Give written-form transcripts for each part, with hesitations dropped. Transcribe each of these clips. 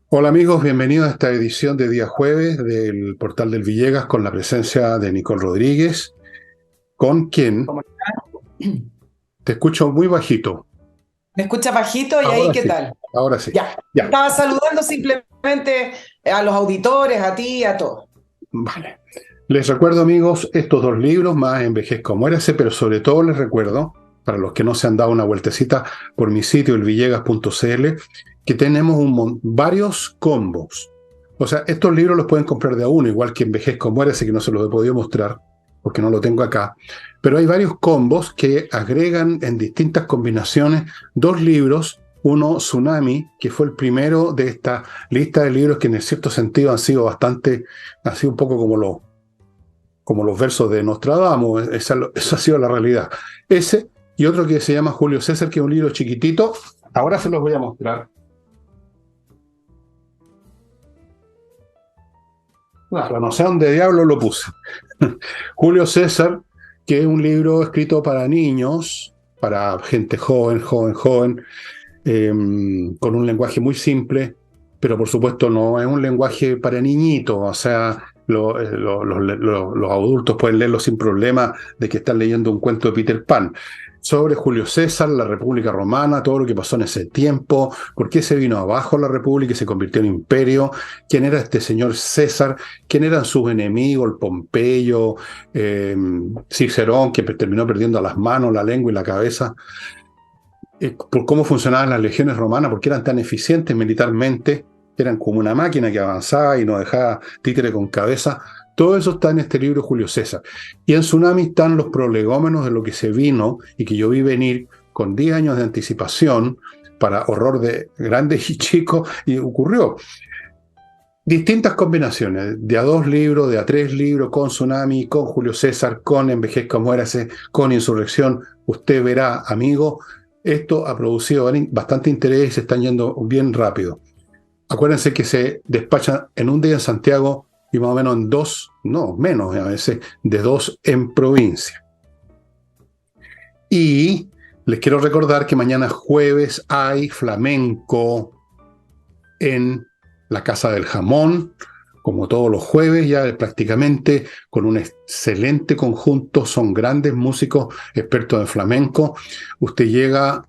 Hola amigos, bienvenidos a esta edición de día jueves del Portal del Villegas con la presencia de Nicole Rodríguez, con quien ¿Cómo está? te escucho muy bajito. ¿Me escucha bajito y ahí Ahora qué sí, tal? ahora sí. Ya. Ya, Estaba saludando simplemente a los auditores, a ti, a todos. vale. Les recuerdo amigos estos dos libros, más Envejezca o Muérase, pero sobre todo les recuerdo, para los que no se han dado una vueltecita por mi sitio, elvillegas.cl, que tenemos varios combos. O sea, estos libros los pueden comprar de a uno, igual que Envejezca o Muérase, que no se los he podido mostrar, porque no lo tengo acá. Pero hay varios combos que agregan en distintas combinaciones dos libros. Uno, Tsunami, que fue el primero de esta lista de libros que en cierto sentido han sido bastante, ha sido un poco como los versos de Nostradamus, esa ha sido la realidad. Ese y otro que se llama Julio César, que es un libro chiquitito, ahora se los voy a mostrar. Claro, no sé dónde diablo lo puse. Julio César, que es un libro escrito para niños, para gente joven, eh, con un lenguaje muy simple, pero por supuesto no es un lenguaje para niñitos, o sea, los adultos pueden leerlo sin problema de que están leyendo un cuento de Peter Pan. Sobre Julio César, la República Romana, todo lo que pasó en ese tiempo, por qué se vino abajo la República y se convirtió en imperio, quién era este señor César, quién eran sus enemigos, el Pompeyo, Cicerón, que terminó perdiendo las manos, la lengua y la cabeza, por cómo funcionaban las legiones romanas, porque eran tan eficientes militarmente, eran como una máquina que avanzaba y no dejaba títere con cabeza. Todo eso está en este libro Julio César. Y en Tsunami están los prolegómenos de lo que se vino y que yo vi venir con 10 años de anticipación para horror de grandes y chicos, y ocurrió. Distintas combinaciones, de a dos libros, de a tres libros, con Tsunami, con Julio César, con Envejezca o Muérase, con Insurrección. Usted verá, amigo, esto ha producido bastante interés y se están yendo bien rápido. Acuérdense que se despachan en un día en Santiago y más o menos en dos, no, menos a veces, de dos en provincia. Y les quiero recordar que mañana jueves hay flamenco en la Casa del Jamón, como todos los jueves, ya prácticamente con un excelente conjunto, son grandes músicos expertos en flamenco. Usted llega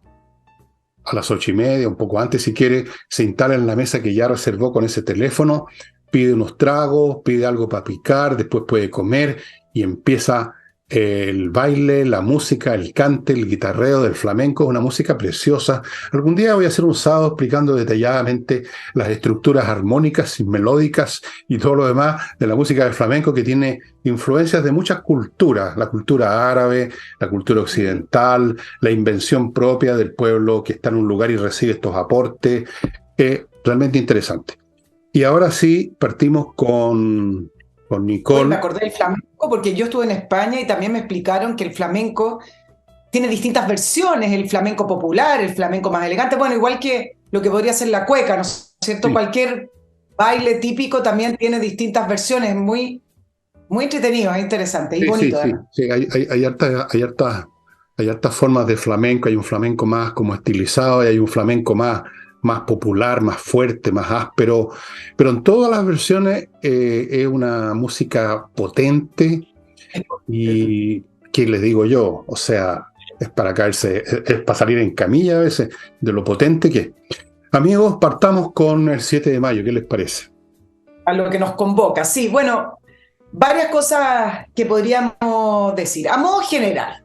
a las 8:30, un poco antes si quiere, se instala en la mesa que ya reservó con ese teléfono, pide unos tragos, pide algo para picar, después puede comer y empieza el baile, la música, el cante, el guitarreo del flamenco, es una música preciosa. Algún día voy a hacer un sábado explicando detalladamente las estructuras armónicas y melódicas y todo lo demás de la música del flamenco, que tiene influencias de muchas culturas, la cultura árabe, la cultura occidental, la invención propia del pueblo que está en un lugar y recibe estos aportes. Realmente interesante. Y ahora sí, partimos con Hoy me Nicole. acordé del flamenco porque yo estuve en España y también me explicaron que el flamenco tiene distintas versiones, el flamenco popular, el flamenco más elegante, bueno, igual que lo que podría ser la cueca, ¿no es cierto? Sí, Cualquier baile típico también tiene distintas versiones, muy, muy entretenido, es interesante y sí, bonito sí, además. sí, hay hartas formas de flamenco, hay un flamenco más como estilizado y hay un flamenco más popular, más fuerte, más áspero, pero en todas las versiones es una música potente y, ¿qué les digo yo? O sea, es para caerse, es para salir en camilla a veces de lo potente que es. Amigos, partamos con el 7 de mayo, ¿qué les parece? A lo que nos convoca. Sí, bueno, varias cosas que podríamos decir. A modo general,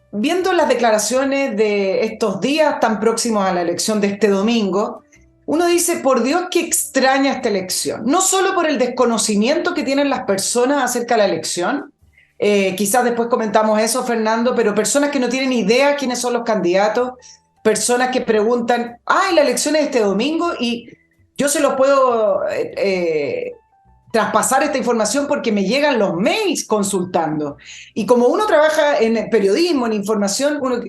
viendo las declaraciones de estos días tan próximos a la elección de este domingo, uno dice, por Dios, qué extraña esta elección. No solo por el desconocimiento que tienen las personas acerca de la elección, quizás después comentamos eso, Fernando, pero personas que no tienen idea quiénes son los candidatos, personas que preguntan, ay, la elección es este domingo y yo se los puedo traspasar esta información porque me llegan los mails consultando. Y como uno trabaja en periodismo, en información, uno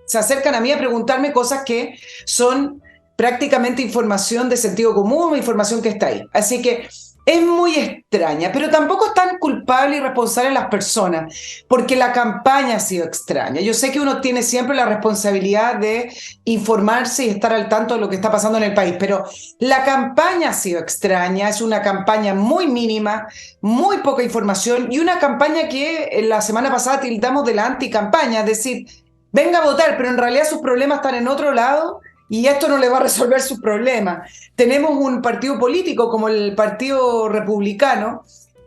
se acercan a mí a preguntarme cosas que son prácticamente información de sentido común o información que está ahí. Así que es muy extraña, pero tampoco es tan culpable y responsable las personas, porque la campaña ha sido extraña. Yo sé que uno tiene siempre la responsabilidad de informarse y estar al tanto de lo que está pasando en el país, pero la campaña ha sido extraña, es una campaña muy mínima, muy poca información y una campaña que la semana pasada tildamos de la anticampaña, es decir, venga a votar, pero en realidad sus problemas están en otro lado y esto no le va a resolver sus problemas. Tenemos un partido político como el Partido Republicano,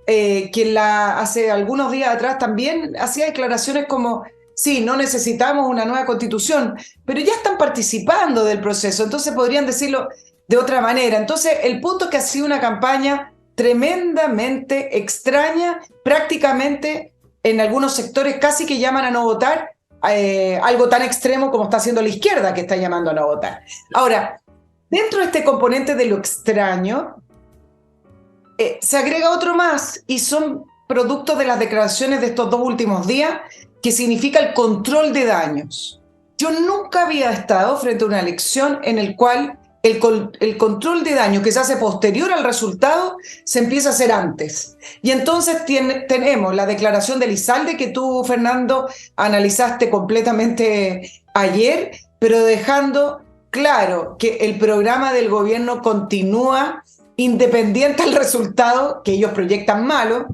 que hace algunos días atrás también hacía declaraciones como, sí, no necesitamos una nueva constitución, pero ya están participando del proceso, entonces podrían decirlo de otra manera. Entonces, el punto es que ha sido una campaña tremendamente extraña, prácticamente en algunos sectores casi que llaman a no votar, algo tan extremo como está haciendo la izquierda, que está llamando a no votar. Ahora, dentro de este componente de lo extraño, se agrega otro más, y son productos de las declaraciones de estos 2 últimos días, que significa el control de daños. Yo nunca había estado frente a una elección en el cual el control de daño que se hace posterior al resultado se empieza a hacer antes. Y entonces tenemos la declaración de Elizalde, que tú, Fernando, analizaste completamente ayer, pero dejando claro que el programa del gobierno continúa independiente del resultado, que ellos proyectan malo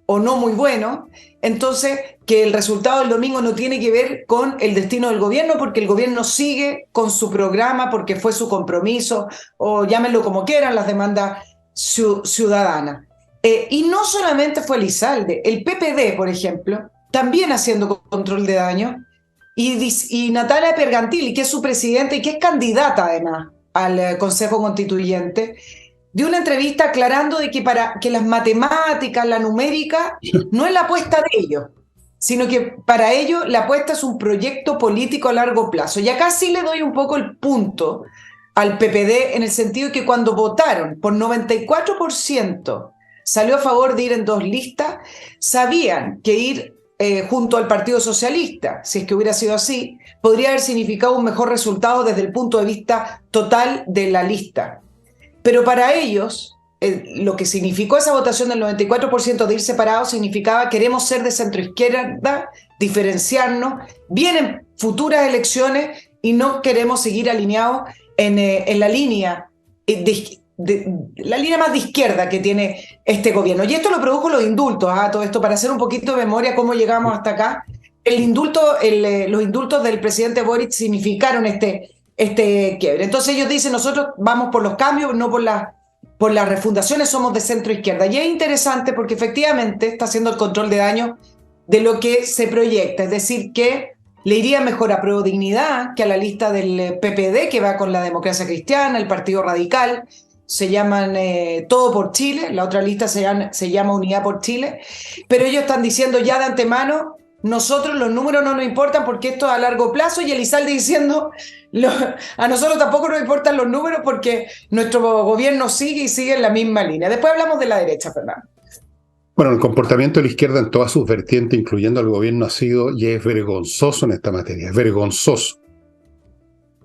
o no muy bueno. Entonces, que el resultado del domingo no tiene que ver con el destino del gobierno, porque el gobierno sigue con su programa, porque fue su compromiso, o llámenlo como quieran, las demandas ciudadanas. Y no solamente fue Elizalde, el PPD, por ejemplo, también haciendo control de daño, y Natalia Pergantili, que es su presidenta y que es candidata además al Consejo Constituyente, dio una entrevista aclarando de que para que las matemáticas, la numérica, no es la apuesta de ellos, sino que para ellos la apuesta es un proyecto político a largo plazo. Y acá sí le doy un poco el punto al PPD, en el sentido de que cuando votaron por 94% salió a favor de ir en 2 listas, sabían que ir junto al Partido Socialista, si es que hubiera sido así, podría haber significado un mejor resultado desde el punto de vista total de la lista. Pero para ellos, lo que significó esa votación del 94% de ir separados significaba: queremos ser de centroizquierda, diferenciarnos, vienen futuras elecciones y no queremos seguir alineados en la línea la línea más de izquierda que tiene este gobierno. Y esto lo produjo los indultos, todo esto, para hacer un poquito de memoria cómo llegamos hasta acá. Los indultos del presidente Boric significaron este quiebre. Entonces ellos dicen: nosotros vamos por los cambios, no por las refundaciones, somos de centro izquierda. Y es interesante porque efectivamente está haciendo el control de daño de lo que se proyecta, es decir, que le iría mejor a Prueba Dignidad que a la lista del PPD, que va con la Democracia Cristiana, el Partido Radical, se llaman Todo por Chile, la otra lista se llama Unidad por Chile, pero ellos están diciendo ya de antemano: nosotros los números no nos importan porque esto es a largo plazo, y Elizalde diciendo: a nosotros tampoco nos importan los números porque nuestro gobierno sigue y sigue en la misma línea. Después hablamos de la derecha, Fernando. Bueno, el comportamiento de la izquierda en todas sus vertientes, incluyendo al gobierno, ha sido y es vergonzoso en esta materia, es vergonzoso.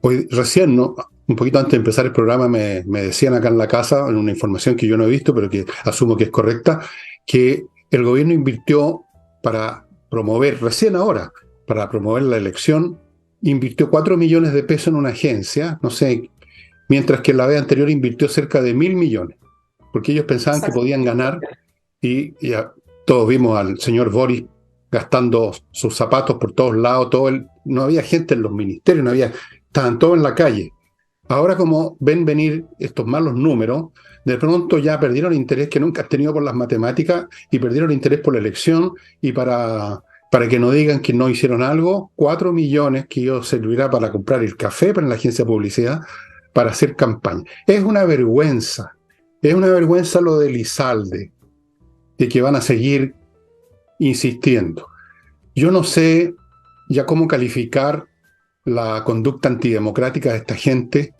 Hoy, recién, ¿no?, un poquito antes de empezar el programa, me decían acá en la casa, en una información que yo no he visto, pero que asumo que es correcta, que el gobierno invirtió para promover, recién ahora, para promover la elección, invirtió 4 millones de pesos en una agencia, no sé, mientras que la vez anterior invirtió cerca de 1.000 millones, porque ellos pensaban que podían ganar, y ya todos vimos al señor Boris gastando sus zapatos por todos lados, no había gente en los ministerios, estaban todos en la calle. Ahora, como ven venir estos malos números, de pronto ya perdieron el interés que nunca han tenido por las matemáticas, y perdieron el interés por la elección, y para que no digan que no hicieron algo, 4 millones que ellos servirá para comprar el café para la agencia de publicidad, para hacer campaña. Es una vergüenza lo de Elizalde, y que van a seguir insistiendo. Yo no sé ya cómo calificar la conducta antidemocrática de esta gente,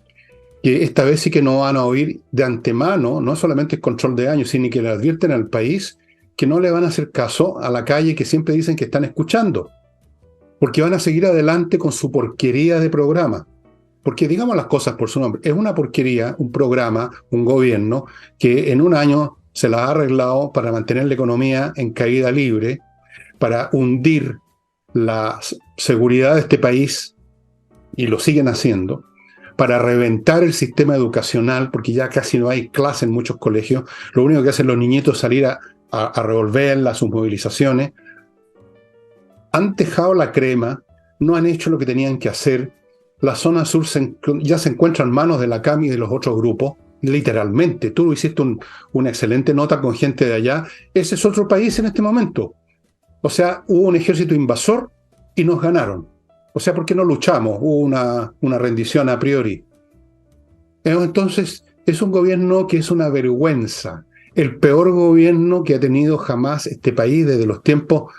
que esta vez sí que no van a oír de antemano, no solamente el control de daño, sino que le advierten al país que no le van a hacer caso a la calle, que siempre dicen que están escuchando, porque van a seguir adelante con su porquería de programa. Porque digamos las cosas por su nombre, es una porquería, un programa, un gobierno que en un año se las ha arreglado para mantener la economía en caída libre, para hundir la seguridad de este país, y lo siguen haciendo, para reventar el sistema educacional, porque ya casi no hay clase en muchos colegios. Lo único que hacen los niñitos es salir a revolver sus movilizaciones. Han dejado la crema, no han hecho lo que tenían que hacer. La zona sur ya se encuentra en manos de la CAM y de los otros grupos, literalmente. Tú hiciste una excelente nota con gente de allá. Ese es otro país en este momento. O sea, hubo un ejército invasor y nos ganaron. O sea, ¿por qué no luchamos? Hubo una rendición a priori. Entonces, es un gobierno que es una vergüenza. El peor gobierno que ha tenido jamás este país desde los tiempos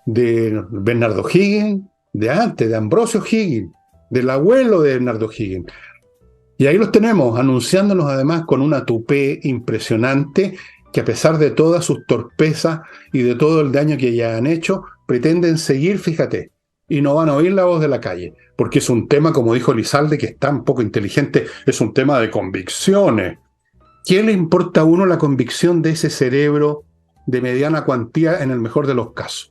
de Bernardo Higgins, de antes, de Ambrosio Higgins, del abuelo de Bernardo Higgins. Y ahí los tenemos, anunciándonos además con una tupé impresionante, que a pesar de todas sus torpezas y de todo el daño que ya han hecho, pretenden seguir, fíjate, y no van a oír la voz de la calle, porque es un tema, como dijo Elizalde, que es tan poco inteligente, es un tema de convicciones. ¿Qué le importa a uno la convicción de ese cerebro de mediana cuantía en el mejor de los casos?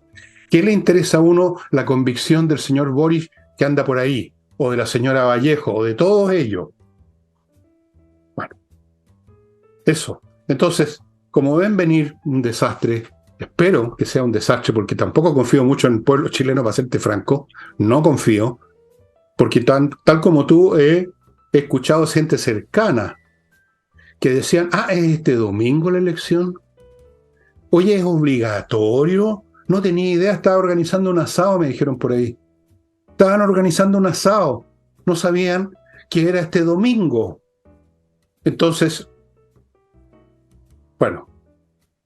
¿Qué le interesa a uno la convicción del señor Boris que anda por ahí, o de la señora Vallejo, o de todos ellos? Bueno, eso. Entonces, como ven venir un desastre, espero que sea un desastre, porque tampoco confío mucho en el pueblo chileno, para serte franco, no confío, porque tal como tú he escuchado gente cercana que decían, ¿es este domingo la elección? Oye, ¿es obligatorio? No tenía idea, estaba organizando un asado, me dijeron por ahí. Estaban organizando un asado, no sabían que era este domingo. Entonces, bueno,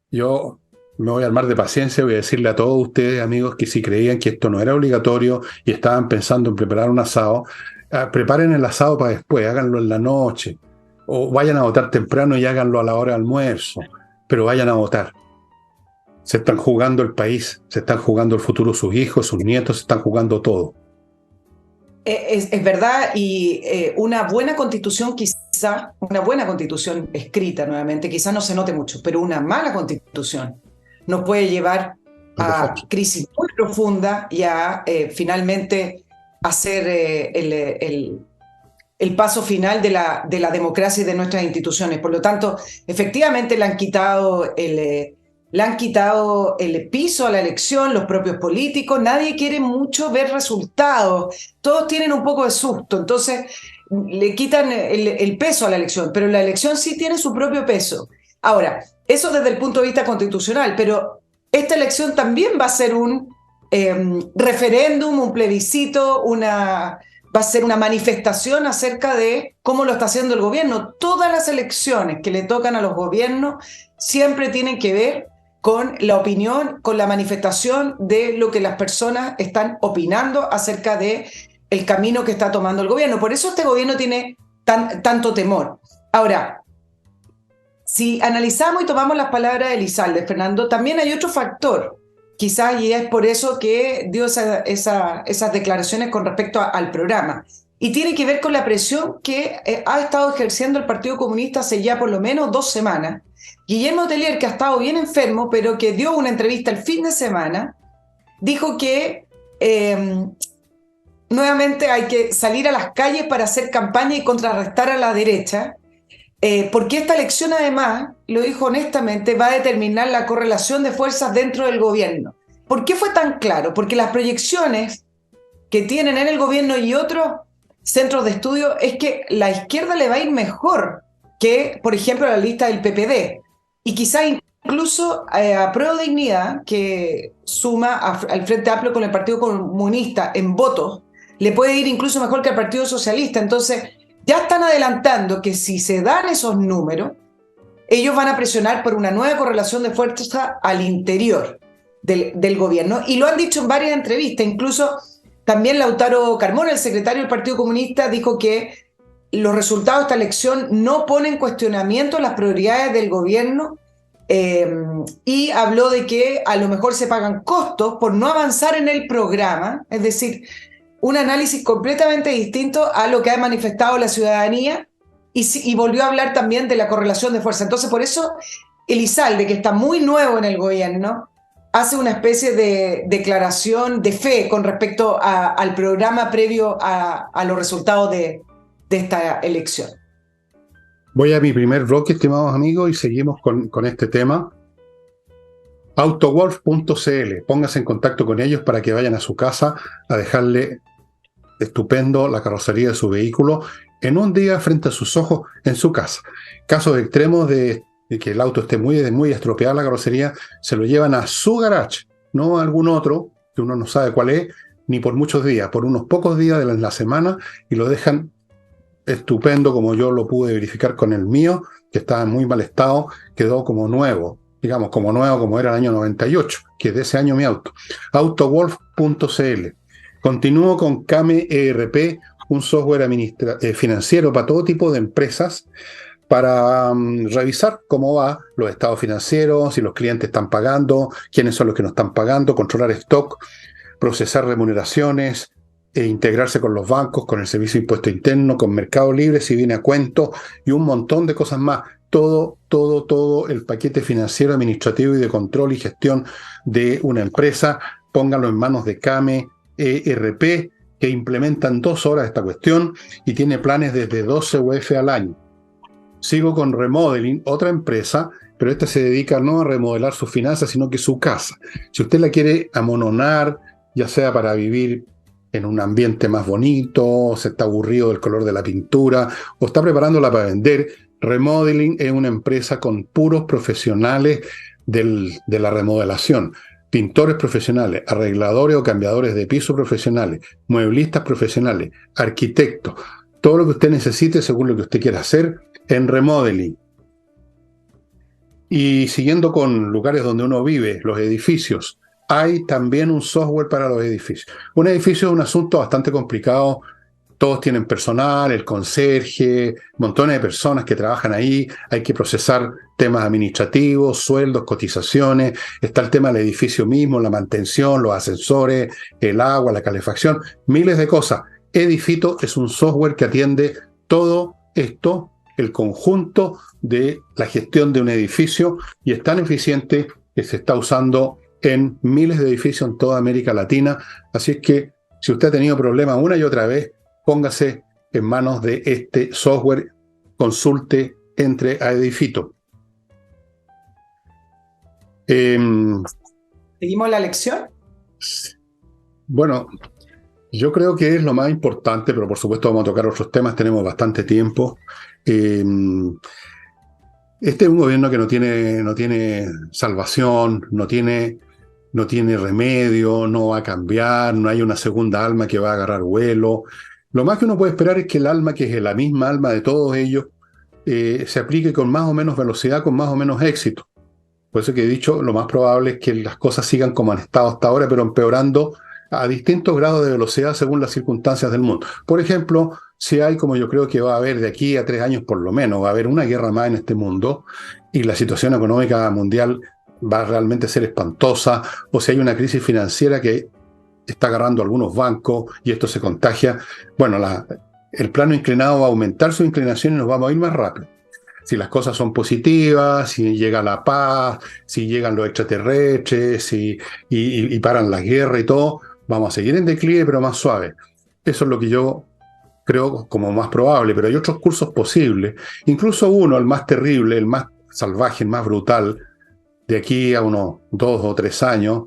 yo me voy a armar de paciencia, voy a decirle a todos ustedes, amigos, que si creían que esto no era obligatorio y estaban pensando en preparar un asado, preparen el asado para después, háganlo en la noche, o vayan a votar temprano y háganlo a la hora de almuerzo, pero vayan a votar. Se están jugando el país, se están jugando el futuro de sus hijos, sus nietos, se están jugando todo. Es verdad, y una buena constitución, quizá, una buena constitución escrita nuevamente, quizá no se note mucho, pero una mala constitución nos puede llevar a crisis muy profundas y a finalmente hacer el paso final de la democracia y de nuestras instituciones. Por lo tanto, efectivamente le han quitado el piso a la elección, los propios políticos, nadie quiere mucho ver resultados, todos tienen un poco de susto, entonces le quitan el peso a la elección, pero la elección sí tiene su propio peso. Ahora, eso desde el punto de vista constitucional, pero esta elección también va a ser un referéndum, un plebiscito, va a ser una manifestación acerca de cómo lo está haciendo el gobierno. Todas las elecciones que le tocan a los gobiernos siempre tienen que ver con la opinión, con la manifestación de lo que las personas están opinando acerca de el camino que está tomando el gobierno. Por eso este gobierno tiene tanto temor. Ahora, si analizamos y tomamos las palabras de Elizalde, Fernando, también hay otro factor, quizás, y es por eso que dio esas declaraciones con respecto al programa, y tiene que ver con la presión que ha estado ejerciendo el Partido Comunista hace ya por lo menos 2 semanas. Guillermo Tellier, que ha estado bien enfermo, pero que dio una entrevista el fin de semana, dijo que nuevamente hay que salir a las calles para hacer campaña y contrarrestar a la derecha, porque esta elección además, lo dijo honestamente, va a determinar la correlación de fuerzas dentro del gobierno. ¿Por qué fue tan claro? Porque las proyecciones que tienen en el gobierno y otros centros de estudio es que la izquierda le va a ir mejor que, por ejemplo, la lista del PPD. Y quizá incluso a Prueba de Dignidad, que suma al Frente Amplio con el Partido Comunista en votos, le puede ir incluso mejor que al Partido Socialista. Entonces, ya están adelantando que si se dan esos números, ellos van a presionar por una nueva correlación de fuerza al interior del gobierno. Y lo han dicho en varias entrevistas. Incluso también Lautaro Carmona, el secretario del Partido Comunista, dijo que los resultados de esta elección no ponen en cuestionamiento las prioridades del gobierno, y habló de que a lo mejor se pagan costos por no avanzar en el programa, es decir, un análisis completamente distinto a lo que ha manifestado la ciudadanía, y volvió a hablar también de la correlación de fuerza. Entonces, por eso Elizalde, que está muy nuevo en el gobierno, hace una especie de declaración de fe con respecto al programa previo a los resultados de esta elección. Voy a mi primer bloque, estimados amigos, y seguimos con este tema. Autowolf.cl, póngase en contacto con ellos para que vayan a su casa a dejarle estupendo la carrocería de su vehículo en un día frente a sus ojos en su casa. Casos extremos de que el auto esté muy estropeada la carrocería, se lo llevan a su garage, no a algún otro que uno no sabe cuál es, ni por muchos días, por unos pocos días de la semana, y lo dejan estupendo, como yo lo pude verificar con el mío, que estaba en muy mal estado, quedó como nuevo, digamos, como nuevo como era el año 98, que es de ese año mi auto. Autowolf.cl. Continúo con Kame ERP, un software financiero para todo tipo de empresas, para revisar cómo va los estados financieros, si los clientes están pagando, quiénes son los que no están pagando, controlar stock, procesar remuneraciones, integrarse con los bancos, con el Servicio de Impuesto Interno, con Mercado Libre, si viene a cuento, y un montón de cosas más. Todo el paquete financiero, administrativo y de control y gestión de una empresa, pónganlo en manos de Kame ERP, que implementa en 2 horas esta cuestión y tiene planes desde 12 UF al año. Sigo con Remodeling, otra empresa, pero esta se dedica no a remodelar sus finanzas, sino que su casa. Si usted la quiere amononar, ya sea para vivir en un ambiente más bonito, se está aburrido del color de la pintura, o está preparándola para vender, Remodeling es una empresa con puros profesionales de la remodelación. Pintores profesionales, arregladores o cambiadores de piso profesionales, mueblistas profesionales, arquitectos, todo lo que usted necesite según lo que usted quiera hacer en Remodeling. Y siguiendo con lugares donde uno vive, los edificios, hay también un software para los edificios. Un edificio es un asunto bastante complicado. Todos tienen personal, el conserje, montones de personas que trabajan ahí. Hay que procesar temas administrativos, sueldos, cotizaciones. Está el tema del edificio mismo, la mantención, los ascensores, el agua, la calefacción, miles de cosas. Edifito es un software que atiende todo esto, el conjunto de la gestión de un edificio, y es tan eficiente que se está usando en miles de edificios en toda América Latina. Así es que si usted ha tenido problemas una y otra vez, póngase en manos de este software, consulte, entre a Edifito. ¿Seguimos la lección? Bueno, yo creo que es lo más importante, pero por supuesto vamos a tocar otros temas, tenemos bastante tiempo. Este es un gobierno que no tiene salvación, no tiene remedio, no va a cambiar, no hay una segunda alma que va a agarrar vuelo. Lo más que uno puede esperar es que el alma, que es la misma alma de todos ellos, se aplique con más o menos velocidad, con más o menos éxito. Por eso que he dicho, lo más probable es que las cosas sigan como han estado hasta ahora, pero empeorando a distintos grados de velocidad según las circunstancias del mundo. Por ejemplo, si hay, como yo creo que va a haber de aquí a 3 años por lo menos, va a haber una guerra más en este mundo y la situación económica mundial va a realmente ser espantosa, o si hay una crisis financiera que está agarrando a algunos bancos y esto se contagia, bueno, el plano inclinado va a aumentar su inclinación y nos vamos a ir más rápido. Si las cosas son positivas, si llega la paz, si llegan los extraterrestres, y paran la guerra y todo, vamos a seguir en declive, pero más suave. Eso es lo que yo creo como más probable, pero hay otros cursos posibles. Incluso uno, el más terrible, el más salvaje, el más brutal, de aquí a unos 2 o 3 años,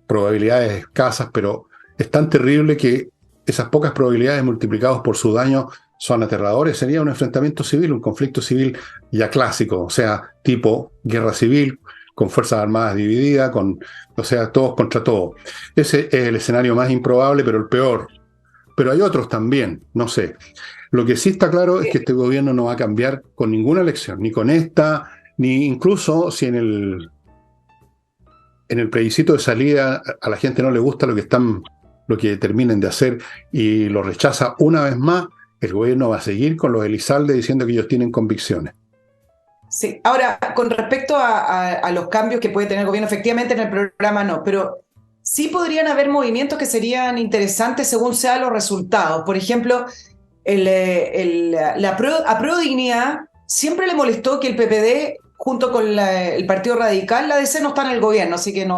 probabilidades escasas, pero es tan terrible que esas pocas probabilidades multiplicadas por su daño son aterradores. Sería un enfrentamiento civil, un conflicto civil ya clásico, o sea, tipo guerra civil, con fuerzas armadas divididas, o sea, todos contra todos. Ese es el escenario más improbable, pero el peor. Pero hay otros también, no sé. Lo que sí está claro es que este gobierno no va a cambiar con ninguna elección, ni con esta, ni incluso si en el plebiscito de salida a la gente no le gusta lo que terminen de hacer y lo rechaza una vez más, el gobierno va a seguir con los Elizalde diciendo que ellos tienen convicciones. Sí, ahora, con respecto a los cambios que puede tener el gobierno, efectivamente en el programa no, pero sí podrían haber movimientos que serían interesantes según sean los resultados. Por ejemplo, a Prueba Dignidad siempre le molestó que el PPD junto con el Partido Radical, la DC no está en el gobierno, así que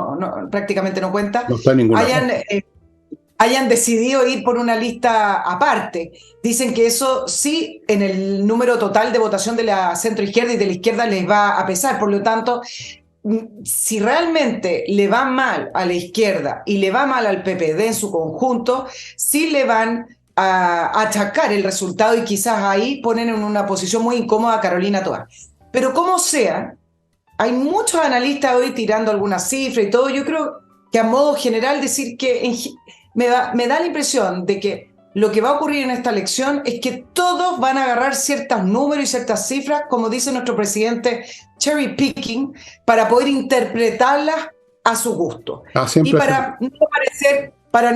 prácticamente no cuenta, No está en ninguna hayan decidido ir por una lista aparte. Dicen que eso sí, en el número total de votación de la centroizquierda y de la izquierda les va a pesar. Por lo tanto, si realmente le va mal a la izquierda y le va mal al PPD en su conjunto, sí le van a achacar el resultado y quizás ahí ponen en una posición muy incómoda a Carolina Toá. Pero como sea, hay muchos analistas hoy tirando algunas cifras y todo. Yo creo que a modo general decir que me da la impresión de que lo que va a ocurrir en esta elección es que todos van a agarrar ciertos números y ciertas cifras, como dice nuestro presidente, cherry picking, para poder interpretarlas a su gusto. Y para no parecer,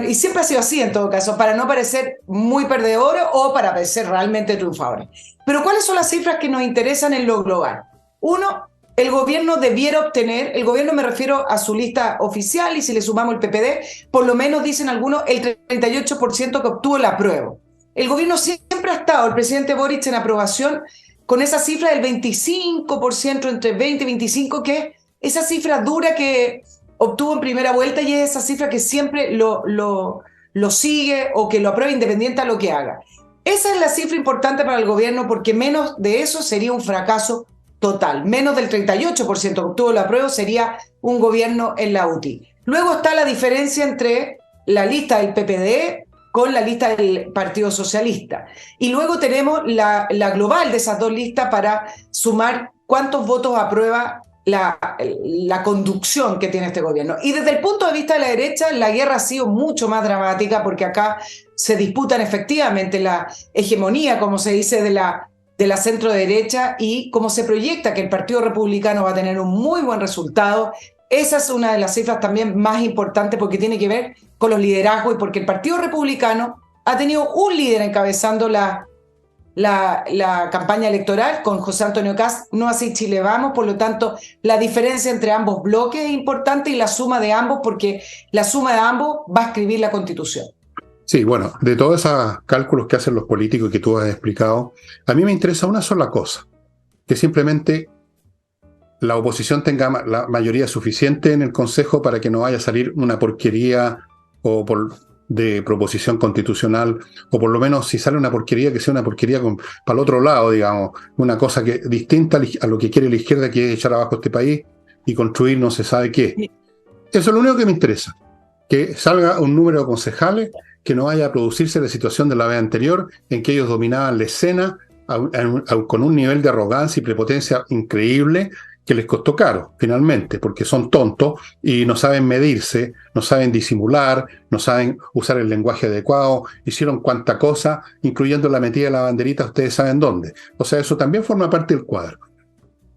y siempre ha sido así en todo caso, para no parecer muy perdedores o para parecer realmente triunfadores. Pero ¿cuáles son las cifras que nos interesan en lo global? Uno, el gobierno debiera obtener, el gobierno me refiero a su lista oficial y si le sumamos el PPD, por lo menos dicen algunos el 38% que obtuvo el apruebo. El gobierno siempre ha estado, el presidente Boric en aprobación con esa cifra del 25%, entre 20 y 25, que es esa cifra dura que obtuvo en primera vuelta y es esa cifra que siempre lo sigue o que lo aprueba independiente a lo que haga. Esa es la cifra importante para el gobierno porque menos de eso sería un fracaso total. Menos del 38% que obtuvo el apruebo sería un gobierno en la UTI. Luego está la diferencia entre la lista del PPD con la lista del Partido Socialista. Y luego tenemos la global de esas dos listas para sumar cuántos votos aprueba la conducción que tiene este gobierno. Y desde el punto de vista de la derecha, la guerra ha sido mucho más dramática porque acá se disputan efectivamente la hegemonía, como se dice, de la centro derecha y como se proyecta que el Partido Republicano va a tener un muy buen resultado. Esa es una de las cifras también más importantes porque tiene que ver con los liderazgos y porque el Partido Republicano ha tenido un líder encabezando la campaña electoral con José Antonio Kast, no así Chile Vamos, por lo tanto la diferencia entre ambos bloques es importante y la suma de ambos porque la suma de ambos va a escribir la Constitución. Sí, bueno, de todos esos cálculos que hacen los políticos que tú has explicado, a mí me interesa una sola cosa, que simplemente la oposición tenga la mayoría suficiente en el Consejo para que no vaya a salir una porquería de proposición constitucional, o por lo menos si sale una porquería, que sea una porquería para el otro lado, digamos, una cosa distinta a lo que quiere la izquierda, que es echar abajo este país y construir no se sabe qué. Eso es lo único que me interesa, que salga un número de concejales, que no vaya a producirse la situación de la vez anterior, en que ellos dominaban la escena con un nivel de arrogancia y prepotencia increíble, que les costó caro, finalmente, porque son tontos y no saben medirse, no saben disimular, no saben usar el lenguaje adecuado, hicieron cuanta cosa, incluyendo la metida de la banderita, ustedes saben dónde. O sea, eso también forma parte del cuadro.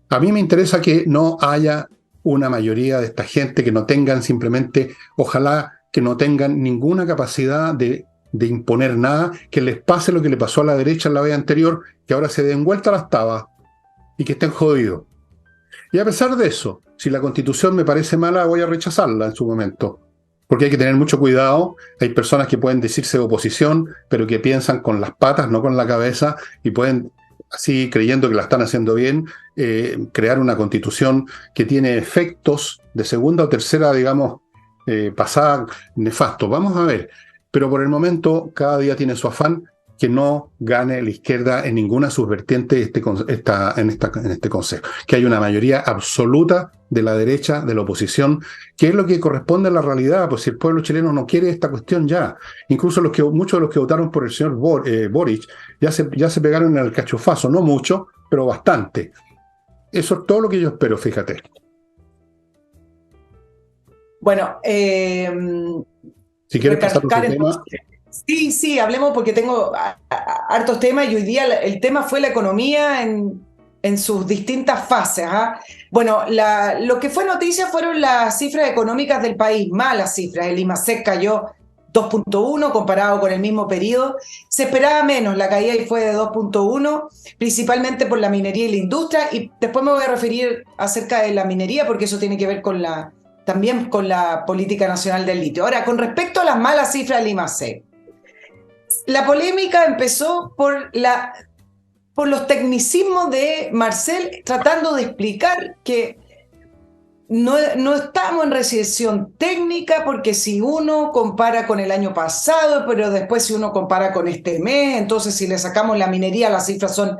A mí me interesa que no haya una mayoría de esta gente que no tengan simplemente, ojalá que no tengan ninguna capacidad de imponer nada, que les pase lo que le pasó a la derecha en la vez anterior, que ahora se den vuelta las tabas y que estén jodidos. Y a pesar de eso, si la Constitución me parece mala, voy a rechazarla en su momento. Porque hay que tener mucho cuidado. Hay personas que pueden decirse de oposición, pero que piensan con las patas, no con la cabeza, y pueden, así creyendo que la están haciendo bien, crear una Constitución que tiene efectos de segunda o tercera, digamos, pasada nefasto. Vamos a ver. Pero por el momento, cada día tiene su afán, que no gane la izquierda en ninguna de sus vertientes en este Consejo. Que hay una mayoría absoluta de la derecha, de la oposición, que es lo que corresponde a la realidad, pues si el pueblo chileno no quiere esta cuestión ya. Incluso muchos de los que votaron por el señor Boric ya se pegaron en el cachofazo, no mucho, pero bastante. Eso es todo lo que yo espero, fíjate. Bueno, si quieres pasar otro tema. Sí, hablemos porque tengo hartos temas y hoy día el tema fue la economía en sus distintas fases. Bueno, lo que fue noticia fueron las cifras económicas del país, malas cifras. El IMASEC cayó 2.1 comparado con el mismo periodo. Se esperaba menos, la caída fue de 2.1, principalmente por la minería y la industria, y después me voy a referir acerca de la minería porque eso tiene que ver también con la política nacional del litio. Ahora, con respecto a las malas cifras del IMASEC, la polémica empezó por por los tecnicismos de Marcel tratando de explicar que no estamos en recesión técnica, porque si uno compara con el año pasado, pero después si uno compara con este mes, entonces si le sacamos la minería las cifras son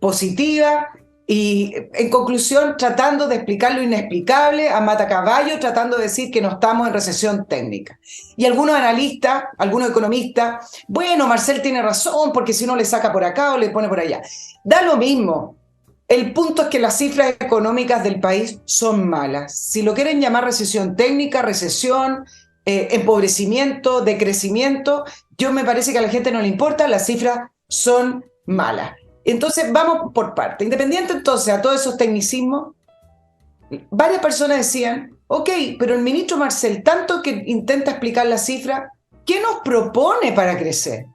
positivas. Y en conclusión, tratando de explicar lo inexplicable a matacaballo, tratando de decir que no estamos en recesión técnica. Y algunos analistas, algunos economistas, bueno, Marcel tiene razón, porque si uno le saca por acá o le pone por allá. Da lo mismo. El punto es que las cifras económicas del país son malas. Si lo quieren llamar recesión técnica, recesión, empobrecimiento, decrecimiento, yo me parece que a la gente no le importa, las cifras son malas. Entonces, vamos por parte. Independiente entonces a todos esos tecnicismos, varias personas decían, ok, pero el ministro Marcel, tanto que intenta explicar las cifras, ¿qué nos propone para crecer?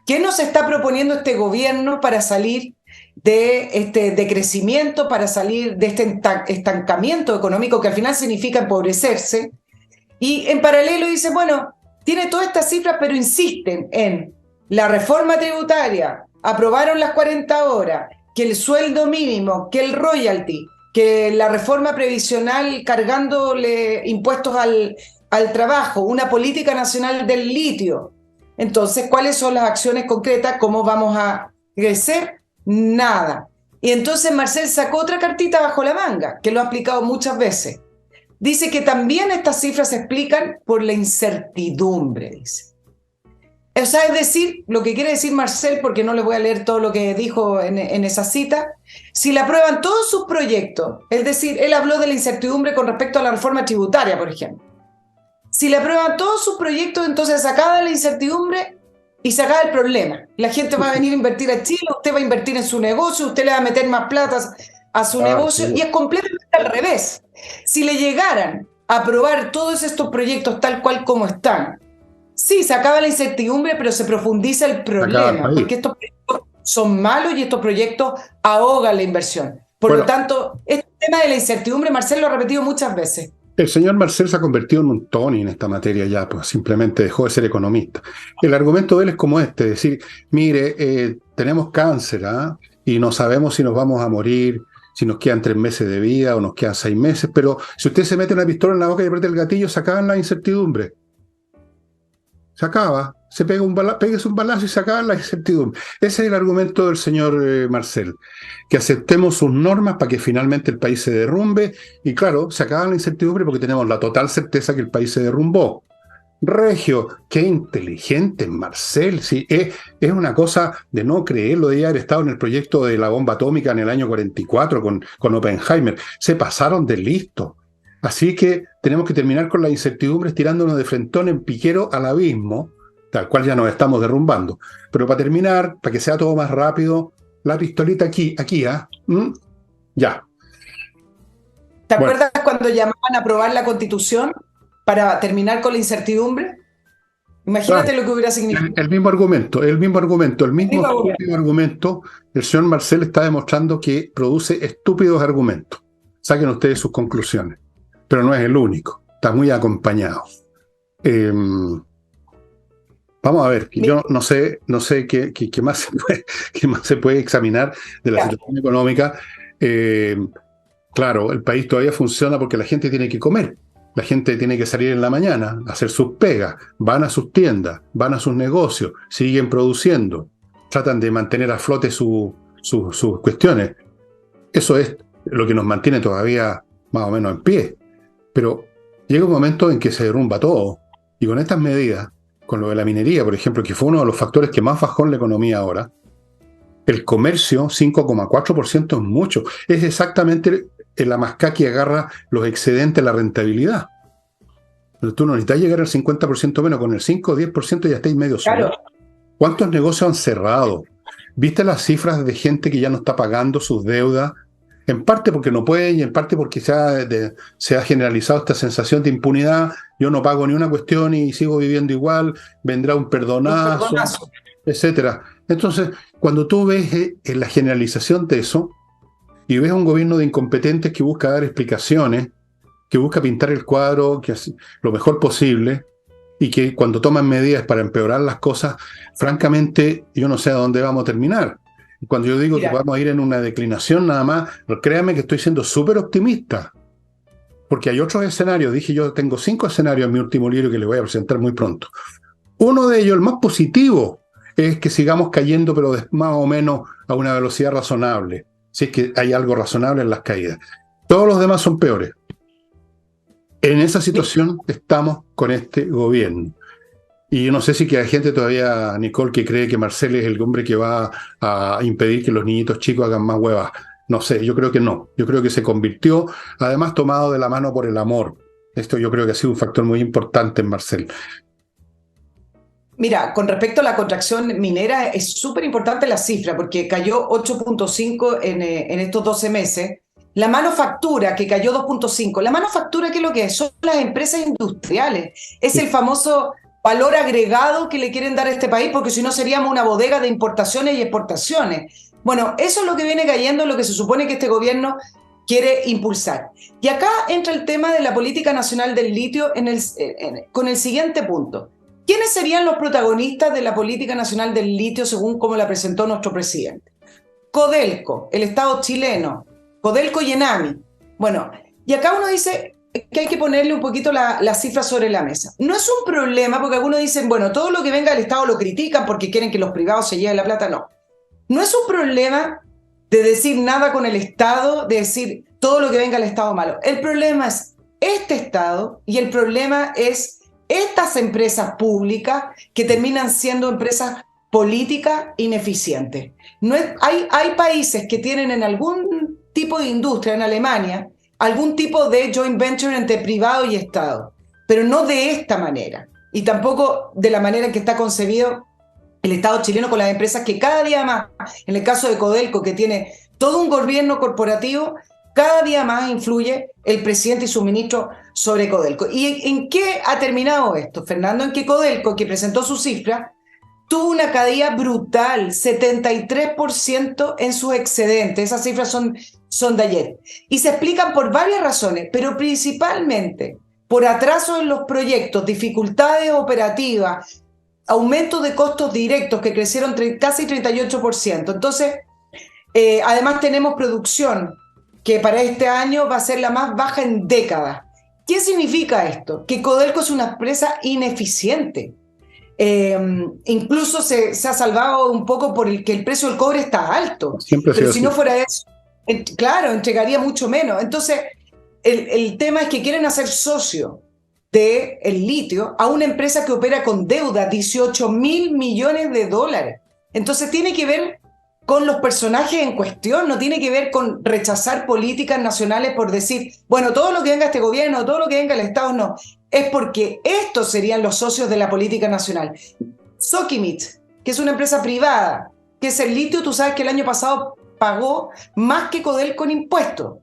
¿Qué nos está proponiendo este gobierno para salir de este decrecimiento, para salir de este estancamiento económico que al final significa empobrecerse? Y en paralelo dice, bueno, tiene todas estas cifras, pero insisten en la reforma tributaria, aprobaron las 40 horas, que el sueldo mínimo, que el royalty, que la reforma previsional cargándole impuestos al trabajo, una política nacional del litio. Entonces, ¿cuáles son las acciones concretas? ¿Cómo vamos a crecer? Nada. Y entonces Marcel sacó otra cartita bajo la manga, que lo ha explicado muchas veces. Dice que también estas cifras se explican por la incertidumbre, dice. O sea, es decir, lo que quiere decir Marcel, porque no le voy a leer todo lo que dijo en esa cita, si le aprueban todos sus proyectos, es decir, él habló de la incertidumbre con respecto a la reforma tributaria, por ejemplo. Si le aprueban todos sus proyectos, entonces se acaba la incertidumbre y se acaba el problema. La gente va a venir a invertir a Chile, usted va a invertir en su negocio, usted le va a meter más plata a su negocio, sí. Y es completamente al revés. Si le llegaran a aprobar todos estos proyectos tal cual como están, sí, se acaba la incertidumbre, pero se profundiza el problema, porque estos proyectos son malos y estos proyectos ahogan la inversión. Por lo tanto, este tema de la incertidumbre, Marcel lo ha repetido muchas veces. El señor Marcel se ha convertido en un Tony en esta materia ya, pues simplemente dejó de ser economista. El argumento de él es como este, decir, mire, tenemos cáncer, y no sabemos si nos vamos a morir, si nos quedan 3 meses de vida o nos quedan 6 meses, pero si usted se mete una pistola en la boca y aprieta el gatillo, se acaban la incertidumbre. Se acaba, péguese un balazo y se acaba la incertidumbre. Ese es el argumento del señor Marcel, que aceptemos sus normas para que finalmente el país se derrumbe, y claro, se acaba la incertidumbre porque tenemos la total certeza que el país se derrumbó. Regio, qué inteligente Marcel, sí, es una cosa de no creerlo, de haber estado en el proyecto de la bomba atómica en el año 44 con Oppenheimer, se pasaron de listo. Así que tenemos que terminar con las incertidumbres tirándonos de frentón en piquero al abismo, tal cual ya nos estamos derrumbando. Pero para terminar, para que sea todo más rápido, la pistolita aquí, ya. ¿Te acuerdas cuando llamaban a aprobar la Constitución para terminar con la incertidumbre? Imagínate lo que hubiera significado. El mismo argumento, el señor Marcel está demostrando que produce estúpidos argumentos. Saquen ustedes sus conclusiones. Pero no es el único, está muy acompañado. Vamos a ver, yo no sé qué más se puede examinar de la situación económica. Claro, el país todavía funciona porque la gente tiene que comer, la gente tiene que salir en la mañana, hacer sus pegas, van a sus tiendas, van a sus negocios, siguen produciendo, tratan de mantener a flote sus cuestiones. Eso es lo que nos mantiene todavía más o menos en pie. Pero llega un momento en que se derrumba todo. Y con estas medidas, con lo de la minería, por ejemplo, que fue uno de los factores que más bajó en la economía ahora, el comercio, 5,4% es mucho. Es exactamente la mascá que agarra los excedentes, la rentabilidad. Pero tú no necesitas llegar al 50% menos, con el 5 o 10% ya estáis medio solo. Claro. ¿Cuántos negocios han cerrado? ¿Viste las cifras de gente que ya no está pagando sus deudas? En parte porque no pueden y en parte porque se ha generalizado esta sensación de impunidad. Yo no pago ni una cuestión y sigo viviendo igual, vendrá un perdonazo, etcétera. Entonces, cuando tú ves la generalización de eso y ves a un gobierno de incompetentes que busca dar explicaciones, que busca pintar el cuadro lo mejor posible y que cuando toman medidas para empeorar las cosas, francamente, yo no sé a dónde vamos a terminar. Cuando yo digo que Mira, vamos a ir en una declinación nada más, créanme que estoy siendo súper optimista, porque hay otros escenarios. Dije, yo tengo 5 escenarios en mi último libro que le voy a presentar muy pronto. Uno de ellos, el más positivo, es que sigamos cayendo, pero más o menos a una velocidad razonable, si es que hay algo razonable en las caídas. Todos los demás son peores. En esa situación estamos con este gobierno. Y yo no sé si que hay gente todavía, Nicole, que cree que Marcel es el hombre que va a impedir que los niñitos chicos hagan más huevas. No sé, yo creo que no. Yo creo que se convirtió, además tomado de la mano por el amor. Esto yo creo que ha sido un factor muy importante en Marcel. mira, con respecto a la contracción minera, es súper importante la cifra, porque cayó 8.5 en estos 12 meses. La manufactura, que cayó 2.5. La manufactura, ¿qué es lo que es? Son las empresas industriales. Es el famoso valor agregado que le quieren dar a este país, porque si no seríamos una bodega de importaciones y exportaciones. Bueno, eso es lo que viene cayendo, lo que se supone que este gobierno quiere impulsar. Y acá entra el tema de la política nacional del litio con el siguiente punto. ¿Quiénes serían los protagonistas de la política nacional del litio según como la presentó nuestro presidente? Codelco, el Estado chileno, Codelco y Enami. Bueno, y acá uno dice que hay que ponerle un poquito la cifra sobre la mesa. No es un problema porque algunos dicen, bueno, todo lo que venga del Estado lo critican porque quieren que los privados se lleven la plata. No, no es un problema de decir nada con el Estado, de decir todo lo que venga del Estado malo. El problema es este Estado y el problema es estas empresas públicas que terminan siendo empresas políticas ineficientes. No es, hay países que tienen en algún tipo de industria, en Alemania, algún tipo de joint venture entre privado y Estado, pero no de esta manera, y tampoco de la manera en que está concebido el Estado chileno con las empresas que cada día más, en el caso de Codelco, que tiene todo un gobierno corporativo, cada día más influye el presidente y su ministro sobre Codelco. ¿Y en qué ha terminado esto, Fernando? En que Codelco, que presentó su cifra, tuvo una caída brutal, 73% en sus excedentes. Esas cifras son de ayer. Y se explican por varias razones, pero principalmente por atrasos en los proyectos, dificultades operativas, aumento de costos directos que crecieron casi 38%. Entonces, además tenemos producción que para este año va a ser la más baja en décadas. ¿Qué significa esto? Que Codelco es una empresa ineficiente. Incluso se ha salvado un poco por el que el precio del cobre está alto. Siempre ha sido Pero si así. no fuera eso, claro, entregaría mucho menos. Entonces, el tema es que quieren hacer socio del litio a una empresa que opera con deuda, 18.000 millones de dólares. Entonces tiene que ver con los personajes en cuestión, no tiene que ver con rechazar políticas nacionales por decir, bueno, todo lo que venga este gobierno, todo lo que venga el Estado, no. Es porque estos serían los socios de la política nacional. Sokimich, que es una empresa privada, que es el litio, tú sabes que el año pasado pagó más que Codelco en impuestos.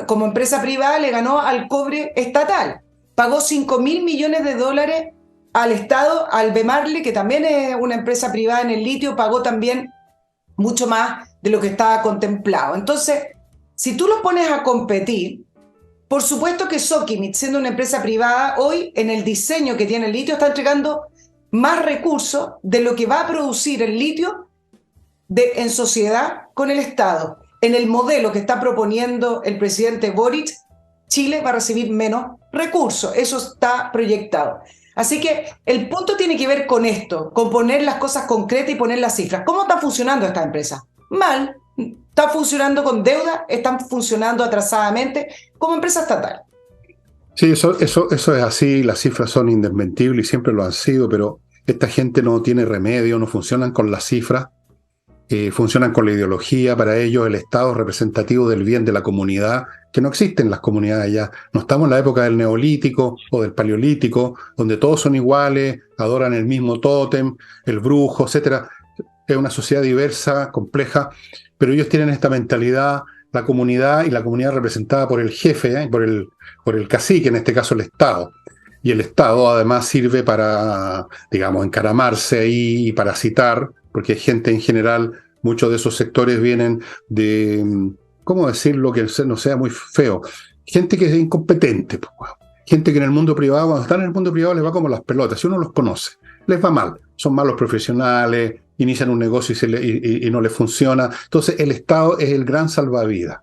Como empresa privada le ganó al cobre estatal. Pagó 5.000 millones de dólares al Estado, al Bemarle, que también es una empresa privada en el litio, pagó también mucho más de lo que estaba contemplado. Entonces, si tú los pones a competir, por supuesto que Sokimich, siendo una empresa privada, hoy en el diseño que tiene el litio está entregando más recursos de lo que va a producir el litio en sociedad con el Estado. En el modelo que está proponiendo el presidente Boric, Chile va a recibir menos recursos. Eso está proyectado. Así que el punto tiene que ver con esto, con poner las cosas concretas y poner las cifras. ¿Cómo está funcionando esta empresa? Mal. Está funcionando con deuda, están funcionando atrasadamente como empresa estatal. Sí, eso es así, las cifras son indesmentibles y siempre lo han sido, pero esta gente no tiene remedio, no funcionan con las cifras, funcionan con la ideología. Para ellos el Estado es representativo del bien de la comunidad, que no existen las comunidades ya. No estamos en la época del Neolítico o del Paleolítico, donde todos son iguales, adoran el mismo tótem, el brujo, etcétera. Es una sociedad diversa, compleja, pero ellos tienen esta mentalidad, la comunidad, y la comunidad representada por el jefe, por el cacique, en este caso el Estado. Y el Estado además sirve para, digamos, encaramarse ahí y parasitar, porque hay gente en general, muchos de esos sectores vienen de, ¿cómo decirlo que no sea muy feo? Gente que es incompetente, pues, gente que en el mundo privado, cuando están en el mundo privado les va como las pelotas, si uno los conoce, les va mal, son malos profesionales, inician un negocio y no les funciona. Entonces el Estado es el gran salvavidas.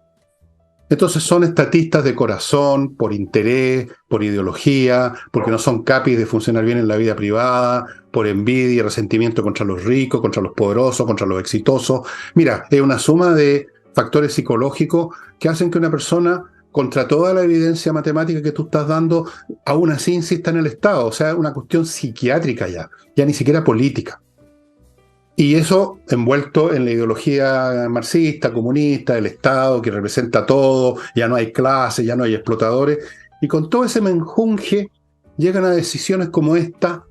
Entonces son estatistas de corazón, por interés, por ideología, porque no son capis de funcionar bien en la vida privada, por envidia y resentimiento contra los ricos, contra los poderosos, contra los exitosos. Mira, es una suma de factores psicológicos que hacen que una persona, contra toda la evidencia matemática que tú estás dando, aún así insista en el Estado. O sea, es una cuestión psiquiátrica ya ni siquiera política. Y eso envuelto en la ideología marxista, comunista, el Estado que representa todo, ya no hay clases, ya no hay explotadores. Y con todo ese menjunje llegan a decisiones como esta,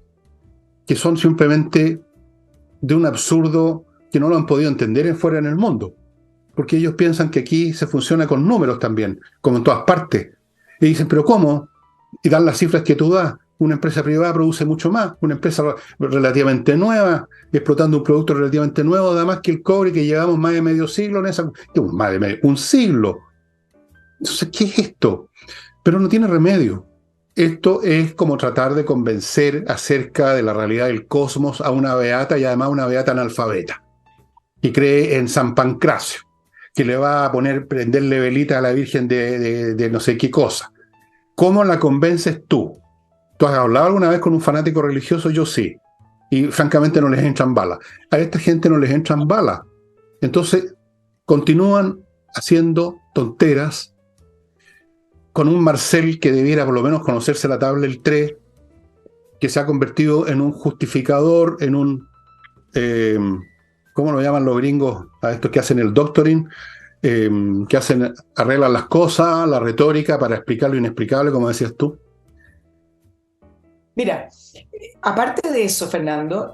que son simplemente de un absurdo que no lo han podido entender fuera en el mundo. Porque ellos piensan que aquí se funciona con números también, como en todas partes. Y dicen, ¿pero cómo? Y dan las cifras que tú das. Una empresa privada produce mucho más, una empresa relativamente nueva, explotando un producto relativamente nuevo, además que el cobre que llevamos más de medio siglo en esa... un siglo. Entonces, ¿qué es esto? Pero no tiene remedio. Esto es como tratar de convencer acerca de la realidad del cosmos a una beata, y además una beata analfabeta, que cree en San Pancracio, que le va a prenderle velita a la Virgen de no sé qué cosa. ¿Cómo la convences tú? ¿Tú has hablado alguna vez con un fanático religioso? Yo sí. Y francamente no les entran balas. A esta gente no les entran balas. Entonces continúan haciendo tonteras con un Marcel que debiera por lo menos conocerse la tabla del 3, que se ha convertido en un justificador, en un... ¿cómo lo llaman los gringos a estos que hacen el doctoring? Que arreglan las cosas, la retórica para explicar lo inexplicable, como decías tú. Mira, aparte de eso, Fernando,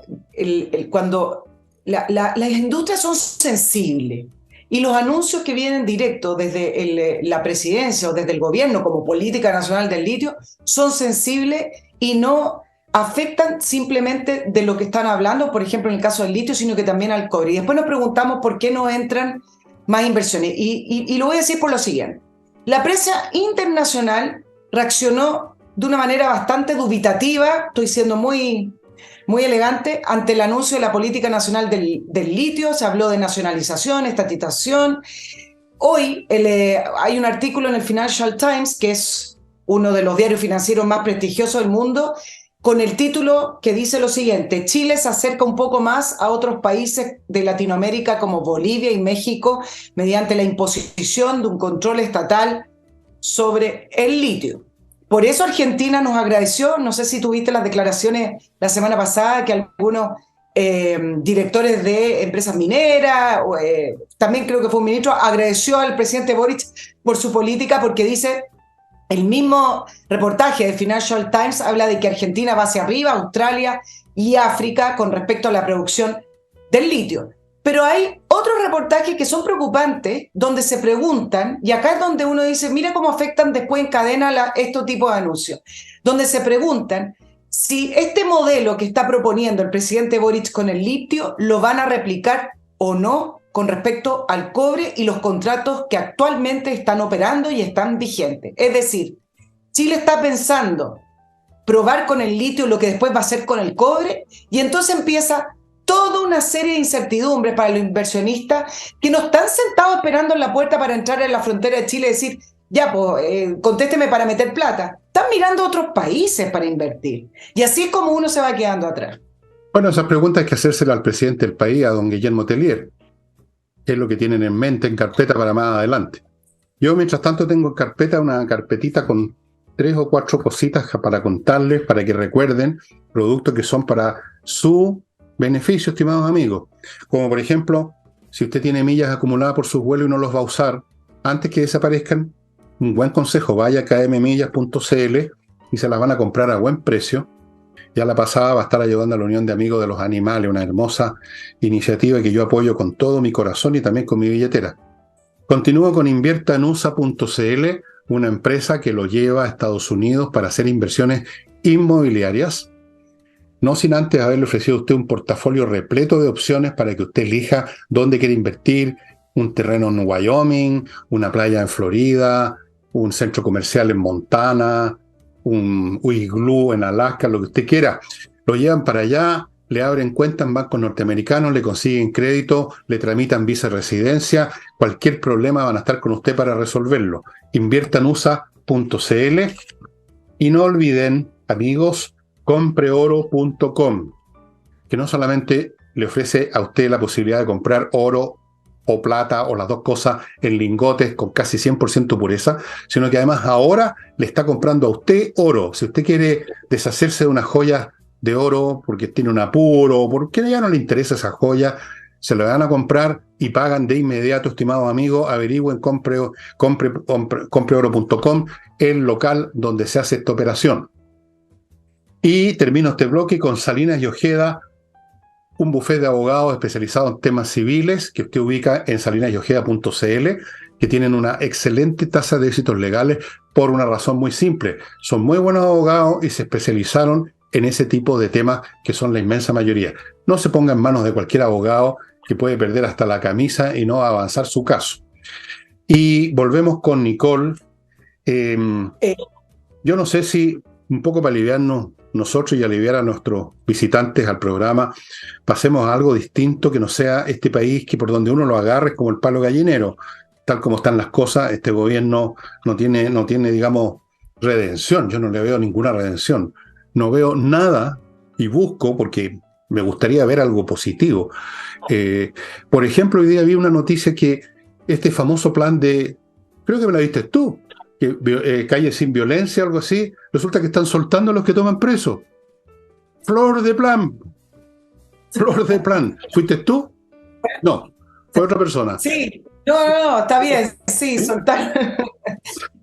cuando las industrias son sensibles y los anuncios que vienen directos desde la presidencia o desde el gobierno como política nacional del litio son sensibles y no afectan simplemente de lo que están hablando, por ejemplo, en el caso del litio, sino que también al cobre. Y después nos preguntamos por qué no entran más inversiones. Y lo voy a decir por lo siguiente. La prensa internacional reaccionó de una manera bastante dubitativa, estoy siendo muy elegante, ante el anuncio de la política nacional del litio. Se habló de nacionalización, estatización. Hoy hay un artículo en el Financial Times, que es uno de los diarios financieros más prestigiosos del mundo, con el título que dice lo siguiente: Chile se acerca un poco más a otros países de Latinoamérica como Bolivia y México mediante la imposición de un control estatal sobre el litio. Por eso Argentina nos agradeció, no sé si tuviste las declaraciones la semana pasada, que algunos directores de empresas mineras, también creo que fue un ministro, agradeció al presidente Boric por su política, porque dice, el mismo reportaje de Financial Times habla de que Argentina va hacia arriba, Australia y África con respecto a la producción del litio. Pero hay otros reportajes que son preocupantes, donde se preguntan, y acá es donde uno dice, mira cómo afectan después en cadena estos tipos de anuncios, donde se preguntan si este modelo que está proponiendo el presidente Boric con el litio lo van a replicar o no con respecto al cobre y los contratos que actualmente están operando y están vigentes. Es decir, Chile está pensando probar con el litio lo que después va a hacer con el cobre, y entonces empieza toda una serie de incertidumbres para los inversionistas que no están sentados esperando en la puerta para entrar en la frontera de Chile y decir, ya, pues, contésteme para meter plata. Están mirando a otros países para invertir. Y así es como uno se va quedando atrás. Bueno, esas preguntas hay que hacérselas al presidente del país, a don Guillermo Tellier. ¿Qué es lo que tienen en mente, en carpeta para más adelante? Yo, mientras tanto, tengo en carpeta una carpetita con 3 o 4 cositas para contarles, para que recuerden productos que son para su beneficio, estimados amigos. Como por ejemplo, si usted tiene millas acumuladas por sus vuelos y no los va a usar, antes que desaparezcan, un buen consejo, vaya a kmmillas.cl y se las van a comprar a buen precio. Ya la pasada va a estar ayudando a la Unión de Amigos de los Animales, una hermosa iniciativa que yo apoyo con todo mi corazón y también con mi billetera. Continúo con inviertanusa.cl, una empresa que lo lleva a Estados Unidos para hacer inversiones inmobiliarias, no sin antes haberle ofrecido a usted un portafolio repleto de opciones para que usted elija dónde quiere invertir: un terreno en Wyoming, una playa en Florida, un centro comercial en Montana, un iglú en Alaska, lo que usted quiera. Lo llevan para allá, le abren cuenta en bancos norteamericanos, le consiguen crédito, le tramitan visa de residencia, cualquier problema van a estar con usted para resolverlo. Inviertanusa.cl y no olviden, amigos, compreoro.com, que no solamente le ofrece a usted la posibilidad de comprar oro o plata o las dos cosas en lingotes con casi 100% pureza, sino que además ahora le está comprando a usted oro. Si usted quiere deshacerse de unas joyas de oro porque tiene un apuro, porque ya no le interesa esa joya, se lo van a comprar y pagan de inmediato, estimados amigos. Averigüen compreoro.com, el local donde se hace esta operación. Y termino este bloque con Salinas y Ojeda, un bufete de abogados especializados en temas civiles que usted ubica en salinasyojeda.cl, que tienen una excelente tasa de éxitos legales por una razón muy simple. Son muy buenos abogados y se especializaron en ese tipo de temas que son la inmensa mayoría. No se ponga en manos de cualquier abogado que puede perder hasta la camisa y no avanzar su caso. Y volvemos con Nicole. Yo no sé si, un poco para aliviarnos nosotros y aliviar a nuestros visitantes al programa, pasemos a algo distinto que no sea este país que por donde uno lo agarre es como el palo gallinero. Tal como están las cosas, este gobierno no tiene, digamos, redención. Yo no le veo ninguna redención. No veo nada y busco porque me gustaría ver algo positivo. Por ejemplo, hoy día vi una noticia que este famoso plan de, creo que me la viste tú, que calle sin violencia, algo así, resulta que están soltando a los que toman presos. Flor de plan. Flor de plan. ¿Fuiste tú? No, fue otra persona. Sí, no, está bien, sí, soltar.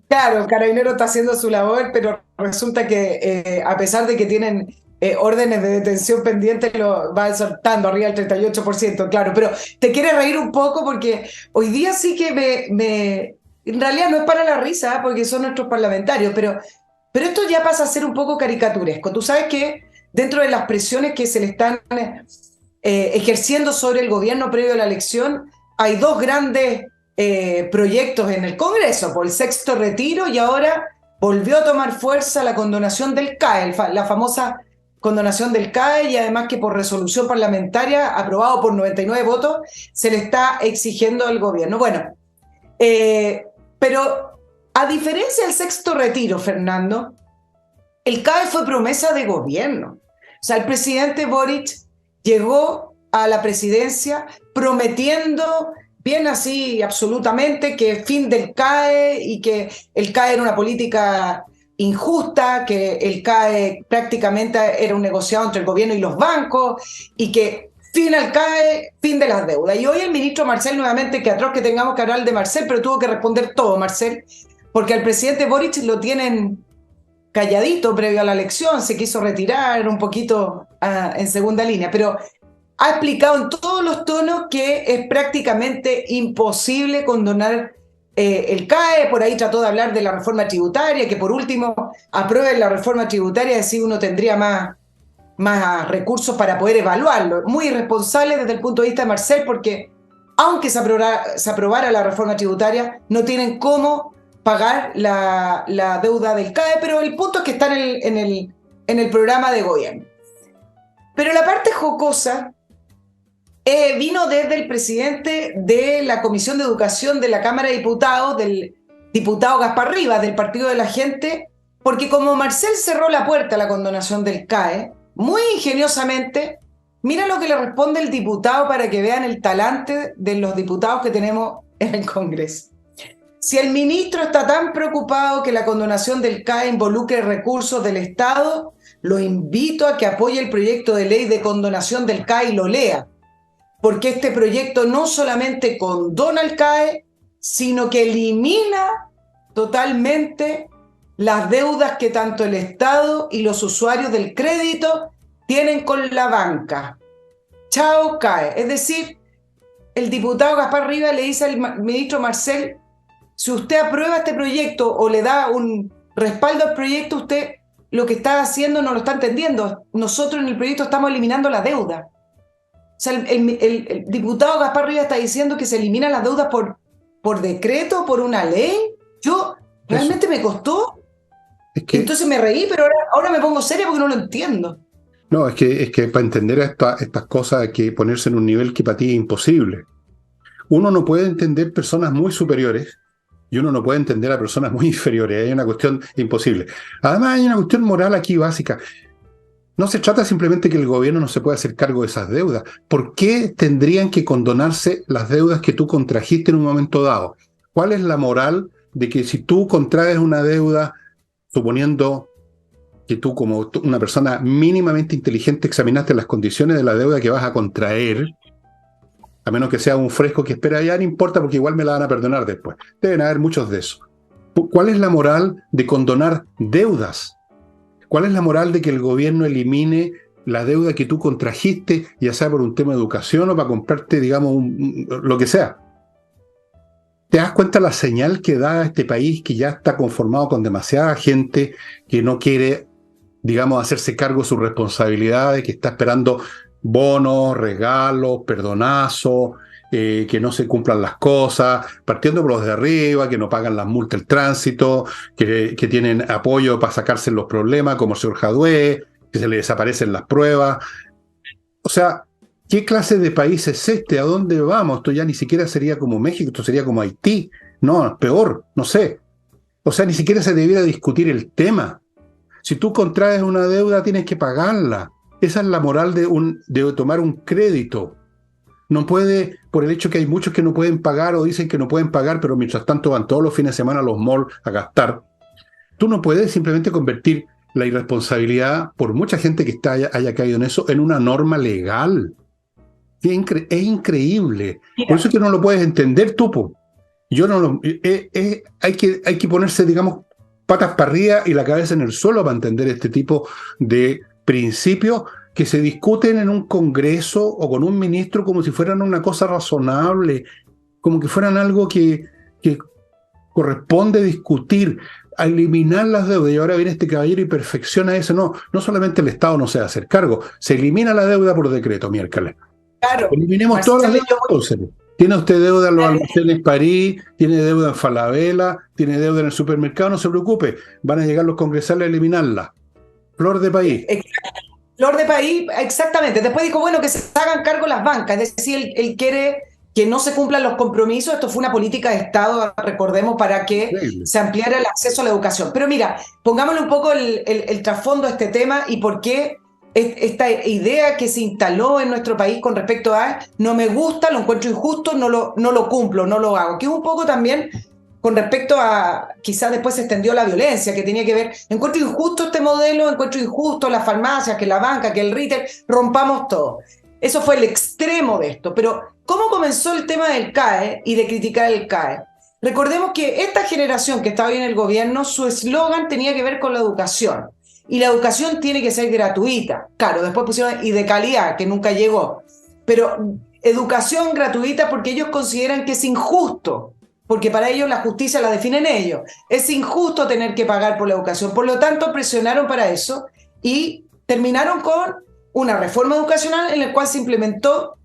Claro, Carabinero está haciendo su labor, pero resulta que a pesar de que tienen órdenes de detención pendientes, lo van soltando arriba del 38%, claro. Pero te quieres reír un poco porque hoy día sí que en realidad no es para la risa, porque son nuestros parlamentarios, pero esto ya pasa a ser un poco caricaturesco. Tú sabes que dentro de las presiones que se le están ejerciendo sobre el gobierno previo a la elección, hay dos grandes proyectos en el Congreso, por el sexto retiro, y ahora volvió a tomar fuerza la condonación del CAE, la famosa condonación del CAE, y además que por resolución parlamentaria, aprobado por 99 votos, se le está exigiendo al gobierno. Bueno, pero a diferencia del sexto retiro, Fernando, el CAE fue promesa de gobierno. O sea, el presidente Boric llegó a la presidencia prometiendo, bien así absolutamente, que fin del CAE y que el CAE era una política injusta, que el CAE prácticamente era un negociado entre el gobierno y los bancos y que fin al CAE, fin de las deudas. Y hoy el ministro Marcel, nuevamente, que atroz que tengamos que hablar de Marcel, pero tuvo que responder todo Marcel, porque al presidente Boric lo tienen calladito previo a la elección, se quiso retirar un poquito en segunda línea, pero ha explicado en todos los tonos que es prácticamente imposible condonar el CAE. Por ahí trató de hablar de la reforma tributaria, que por último aprueben la reforma tributaria, así uno tendría más recursos para poder evaluarlo. Muy irresponsable desde el punto de vista de Marcel, porque aunque se aprobara la reforma tributaria, no tienen cómo pagar la deuda del CAE, pero el punto es que está en el programa de gobierno. Pero la parte jocosa vino desde el presidente de la Comisión de Educación de la Cámara de Diputados, del diputado Gaspar Rivas, del Partido de la Gente, porque como Marcel cerró la puerta a la condonación del CAE, muy ingeniosamente, mira lo que le responde el diputado para que vean el talante de los diputados que tenemos en el Congreso. Si el ministro está tan preocupado que la condonación del CAE involucre recursos del Estado, lo invito a que apoye el proyecto de ley de condonación del CAE y lo lea, porque este proyecto no solamente condona el CAE, sino que elimina totalmente las deudas que tanto el Estado y los usuarios del crédito tienen con la banca. Chao CAE. Es decir, el diputado Gaspar Rivas le dice al ministro Marcel: si usted aprueba este proyecto o le da un respaldo al proyecto, usted lo que está haciendo no lo está entendiendo. Nosotros en el proyecto estamos eliminando la deuda. O sea, el diputado Gaspar Rivas está diciendo que se eliminan las deudas por decreto, por una ley. Yo realmente me costó. Es que, entonces me reí, pero ahora me pongo seria porque no lo entiendo. No, es que para entender estas cosas hay que ponerse en un nivel que para ti es imposible. Uno no puede entender personas muy superiores y uno no puede entender a personas muy inferiores. Hay una cuestión imposible. Además, hay una cuestión moral aquí básica. No se trata simplemente que el gobierno no se pueda hacer cargo de esas deudas. ¿Por qué tendrían que condonarse las deudas que tú contrajiste en un momento dado? ¿Cuál es la moral de que si tú contraes una deuda, suponiendo que tú como una persona mínimamente inteligente examinaste las condiciones de la deuda que vas a contraer, a menos que sea un fresco que espera, ya no importa porque igual me la van a perdonar después? Deben haber muchos de esos. ¿Cuál es la moral de condonar deudas? ¿Cuál es la moral de que el gobierno elimine la deuda que tú contrajiste, ya sea por un tema de educación o para comprarte, digamos, lo que sea? ¿Te das cuenta la señal que da a este país que ya está conformado con demasiada gente que no quiere, digamos, hacerse cargo de sus responsabilidades, que está esperando bonos, regalos, perdonazos, que no se cumplan las cosas, partiendo por los de arriba, que no pagan las multas del tránsito, que tienen apoyo para sacarse los problemas, como el señor Jadue, que se le desaparecen las pruebas? O sea, ¿qué clase de país es este? ¿A dónde vamos? Esto ya ni siquiera sería como México, esto sería como Haití. No, peor, no sé. O sea, ni siquiera se debiera discutir el tema. Si tú contraes una deuda, tienes que pagarla. Esa es la moral de tomar un crédito. No puede, por el hecho que hay muchos que no pueden pagar o dicen que no pueden pagar, pero mientras tanto van todos los fines de semana a los malls a gastar. Tú no puedes simplemente convertir la irresponsabilidad, por mucha gente que haya caído en eso, en una norma legal. Es increíble. Por Mira, eso es que no lo puedes entender tú, po. Yo no lo, hay que ponerse, digamos, patas para arriba y la cabeza en el suelo para entender este tipo de principios que se discuten en un congreso o con un ministro como si fueran una cosa razonable, como que fueran algo que corresponde discutir, a eliminar las deudas. Y ahora viene este caballero y perfecciona eso. No, no solamente el Estado no se va a hacer cargo, se elimina la deuda por decreto, miércoles. claro, Eliminemos todas las Marcelo, deudas, entonces. Tiene usted deuda en los voy almacenes París, tiene deuda en Falabella, tiene deuda en el supermercado, no se preocupe. Van a llegar los congresales a eliminarla. Flor de país. Flor de país, exactamente. Después dijo, bueno, que se hagan cargo las bancas, es decir, él quiere que no se cumplan los compromisos. Esto fue una política de Estado, recordemos, para que Increíble. se ampliara el acceso a la educación. Pero mira, pongámosle un poco el trasfondo a este tema y por qué esta idea que se instaló en nuestro país con respecto a no me gusta, lo encuentro injusto, no lo cumplo, no lo hago. Que es un poco también con respecto a, quizás después se extendió la violencia, que tenía que ver, encuentro injusto este modelo, encuentro injusto las farmacias, que la banca, que el retail, rompamos todo. Eso fue el extremo de esto. Pero, ¿cómo comenzó el tema del CAE y de criticar el CAE? Recordemos que esta generación que estaba hoy en el gobierno, su eslogan tenía que ver con la educación. Y la educación tiene que ser gratuita. Claro, después pusieron y de calidad, que nunca llegó. Pero educación gratuita porque ellos consideran que es injusto, porque para ellos la justicia la definen ellos. Es injusto tener que pagar por la educación. Por lo tanto, presionaron para eso y terminaron con una reforma educacional en la cual se implementó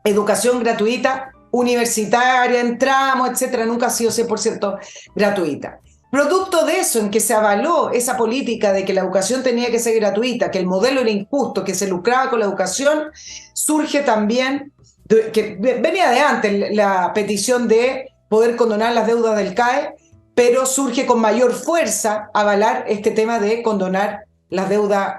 educación gratuita, universitaria, en tramos, etcétera. Nunca ha sido 100% gratuita. Producto de eso, en que se avaló esa política de que la educación tenía que ser gratuita, que el modelo era injusto, que se lucraba con la educación, surge también, que venía de antes la petición de poder condonar las deudas del CAE, pero surge con mayor fuerza avalar este tema de condonar la deuda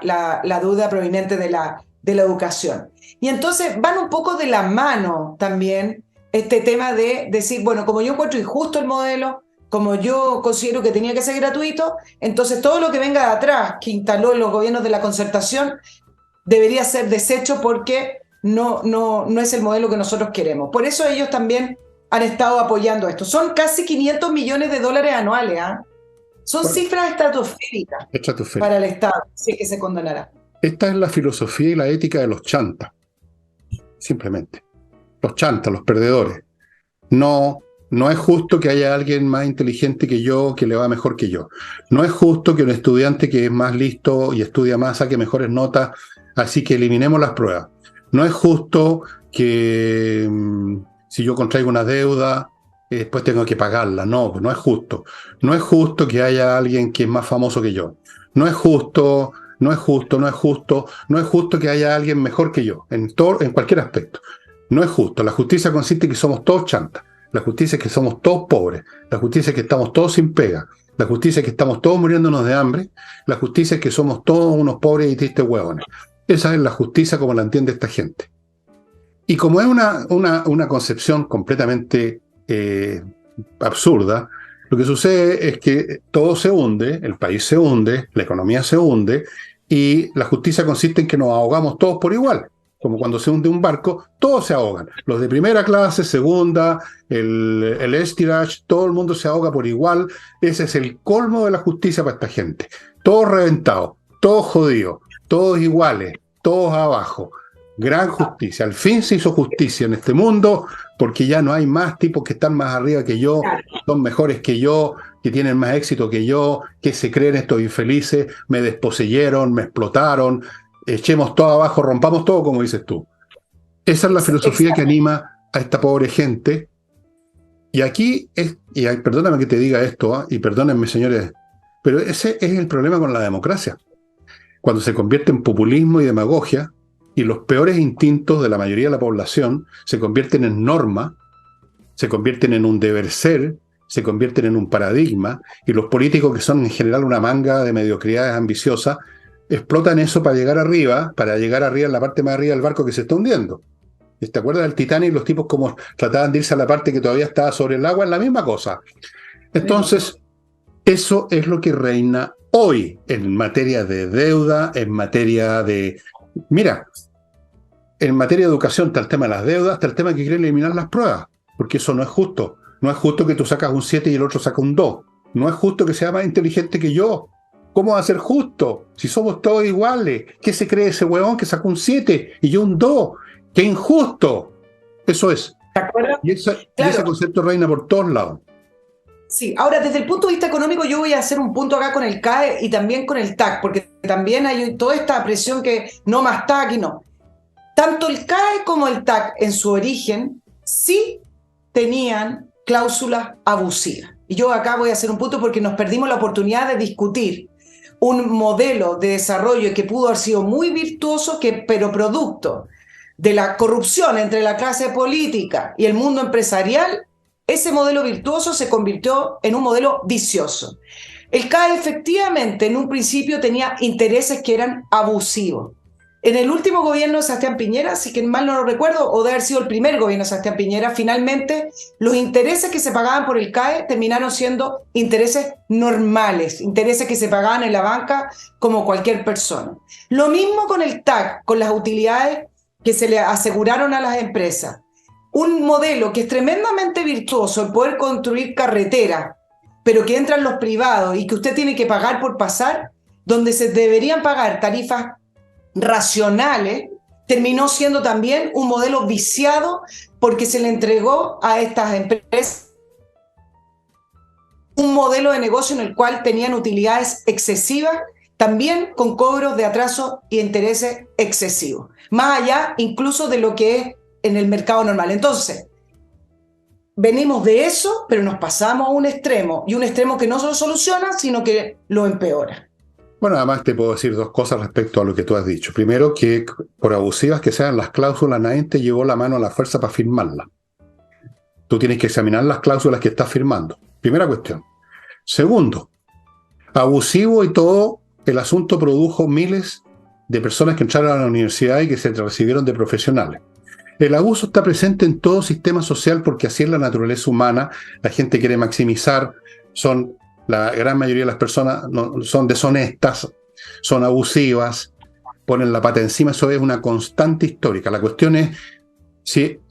proveniente de la educación. Y entonces van un poco de la mano también este tema de decir, bueno, como yo encuentro injusto el modelo, como yo considero que tenía que ser gratuito, entonces todo lo que venga de atrás, que instaló en los gobiernos de la concertación, debería ser deshecho porque no es el modelo que nosotros queremos. Por eso ellos también han estado apoyando esto. Son casi $500 millones anuales, ¿eh? Son Bueno, cifras estratosféricas para el Estado, si es que se condonará. esta es la filosofía y la ética de los chantas, simplemente. Los chantas, los perdedores. No, no es justo que haya alguien más inteligente que yo, que le va mejor que yo. No es justo que un estudiante que es más listo y estudia más saque mejores notas, así que eliminemos las pruebas. No es justo que si yo contraigo una deuda, después tengo que pagarla. No, no es justo. No es justo que haya alguien que es más famoso que yo. No es justo, No es justo, no es justo, no es justo que haya alguien mejor que yo, en cualquier aspecto. No es justo. La justicia consiste en que somos todos chantas. La justicia es que somos todos pobres. La justicia es que estamos todos sin pega. La justicia es que estamos todos muriéndonos de hambre. La justicia es que somos todos unos pobres y tristes huevones. Esa es la justicia como la entiende esta gente. Y como es una concepción completamente absurda, lo que sucede es que todo se hunde, el país se hunde, la economía se hunde, y la justicia consiste en que nos ahogamos todos por igual. Como cuando se hunde un barco, todos se ahogan. Los de primera clase, segunda, el estirage, todo el mundo se ahoga por igual. Ese es el colmo de la justicia para esta gente. Todos reventados, todos jodidos, todos iguales, todos abajo. Gran justicia. Al fin se hizo justicia en este mundo, porque ya no hay más tipos que están más arriba que yo, son mejores que yo, que tienen más éxito que yo, que se creen estos infelices, me desposeyeron, me explotaron, echemos todo abajo, rompamos todo, como dices tú. Esa es la filosofía que anima a esta pobre gente. Y aquí, perdóname que te diga esto, y perdónenme señores, pero ese es el problema con la democracia. Cuando se convierte en populismo y demagogia, y los peores instintos de la mayoría de la población se convierten en norma, se convierten en un deber ser, se convierten en un paradigma, y los políticos, que son en general una manga de mediocridades ambiciosas, explotan eso para llegar arriba en la parte más arriba del barco que se está hundiendo. ¿Te acuerdas del Titanic? Los tipos como trataban de irse a la parte que todavía estaba sobre el agua, es la misma cosa. Entonces, eso es lo que reina hoy en materia de deuda, en materia de... Mira, en materia de educación está el tema de las deudas, está el tema que quieren eliminar las pruebas, porque eso no es justo. No es justo que tú sacas un 7 y el otro saca un 2. No es justo que sea más inteligente que yo. ¿Cómo va a ser justo? Si somos todos iguales. ¿Qué se cree ese huevón que sacó un 7 y yo un 2? ¡Qué injusto! Eso es. ¿De acuerdo? Y ese concepto reina por todos lados. Sí, ahora desde el punto de vista económico yo voy a hacer un punto acá con el CAE y también con el TAC, porque también hay toda esta presión que no más TAC y no. Tanto el CAE como el TAC en su origen sí tenían cláusulas abusivas. Y yo acá voy a hacer un punto porque nos perdimos la oportunidad de discutir un modelo de desarrollo que pudo haber sido muy virtuoso, pero producto de la corrupción entre la clase política y el mundo empresarial. Ese modelo virtuoso se convirtió en un modelo vicioso. El CAE efectivamente en un principio tenía intereses que eran abusivos. En el último gobierno de Sebastián Piñera, si que mal no lo recuerdo, o de haber sido el primer gobierno de Sebastián Piñera, finalmente los intereses que se pagaban por el CAE terminaron siendo intereses normales, intereses que se pagaban en la banca como cualquier persona. Lo mismo con el TAC, con las utilidades que se le aseguraron a las empresas. Un modelo que es tremendamente virtuoso, el poder construir carretera, pero que entran los privados y que usted tiene que pagar por pasar, donde se deberían pagar tarifas racionales, terminó siendo también un modelo viciado porque se le entregó a estas empresas un modelo de negocio en el cual tenían utilidades excesivas, también con cobros de atraso y intereses excesivos, más allá incluso de lo que es en el mercado normal. Entonces, venimos de eso, pero nos pasamos a un extremo, y un extremo que no solo soluciona, sino que lo empeora. Bueno, además te puedo decir dos cosas respecto a lo que tú has dicho. Primero, que por abusivas que sean las cláusulas, nadie te llevó la mano a la fuerza para firmarlas. Tú tienes que examinar las cláusulas que estás firmando. Primera cuestión. Segundo, abusivo y todo, el asunto produjo miles de personas que entraron a la universidad y que se recibieron de profesionales. El abuso está presente en todo sistema social porque así es la naturaleza humana. La gente quiere maximizar, la gran mayoría de las personas son deshonestas, son abusivas, ponen la pata encima. Eso es una constante histórica. La cuestión es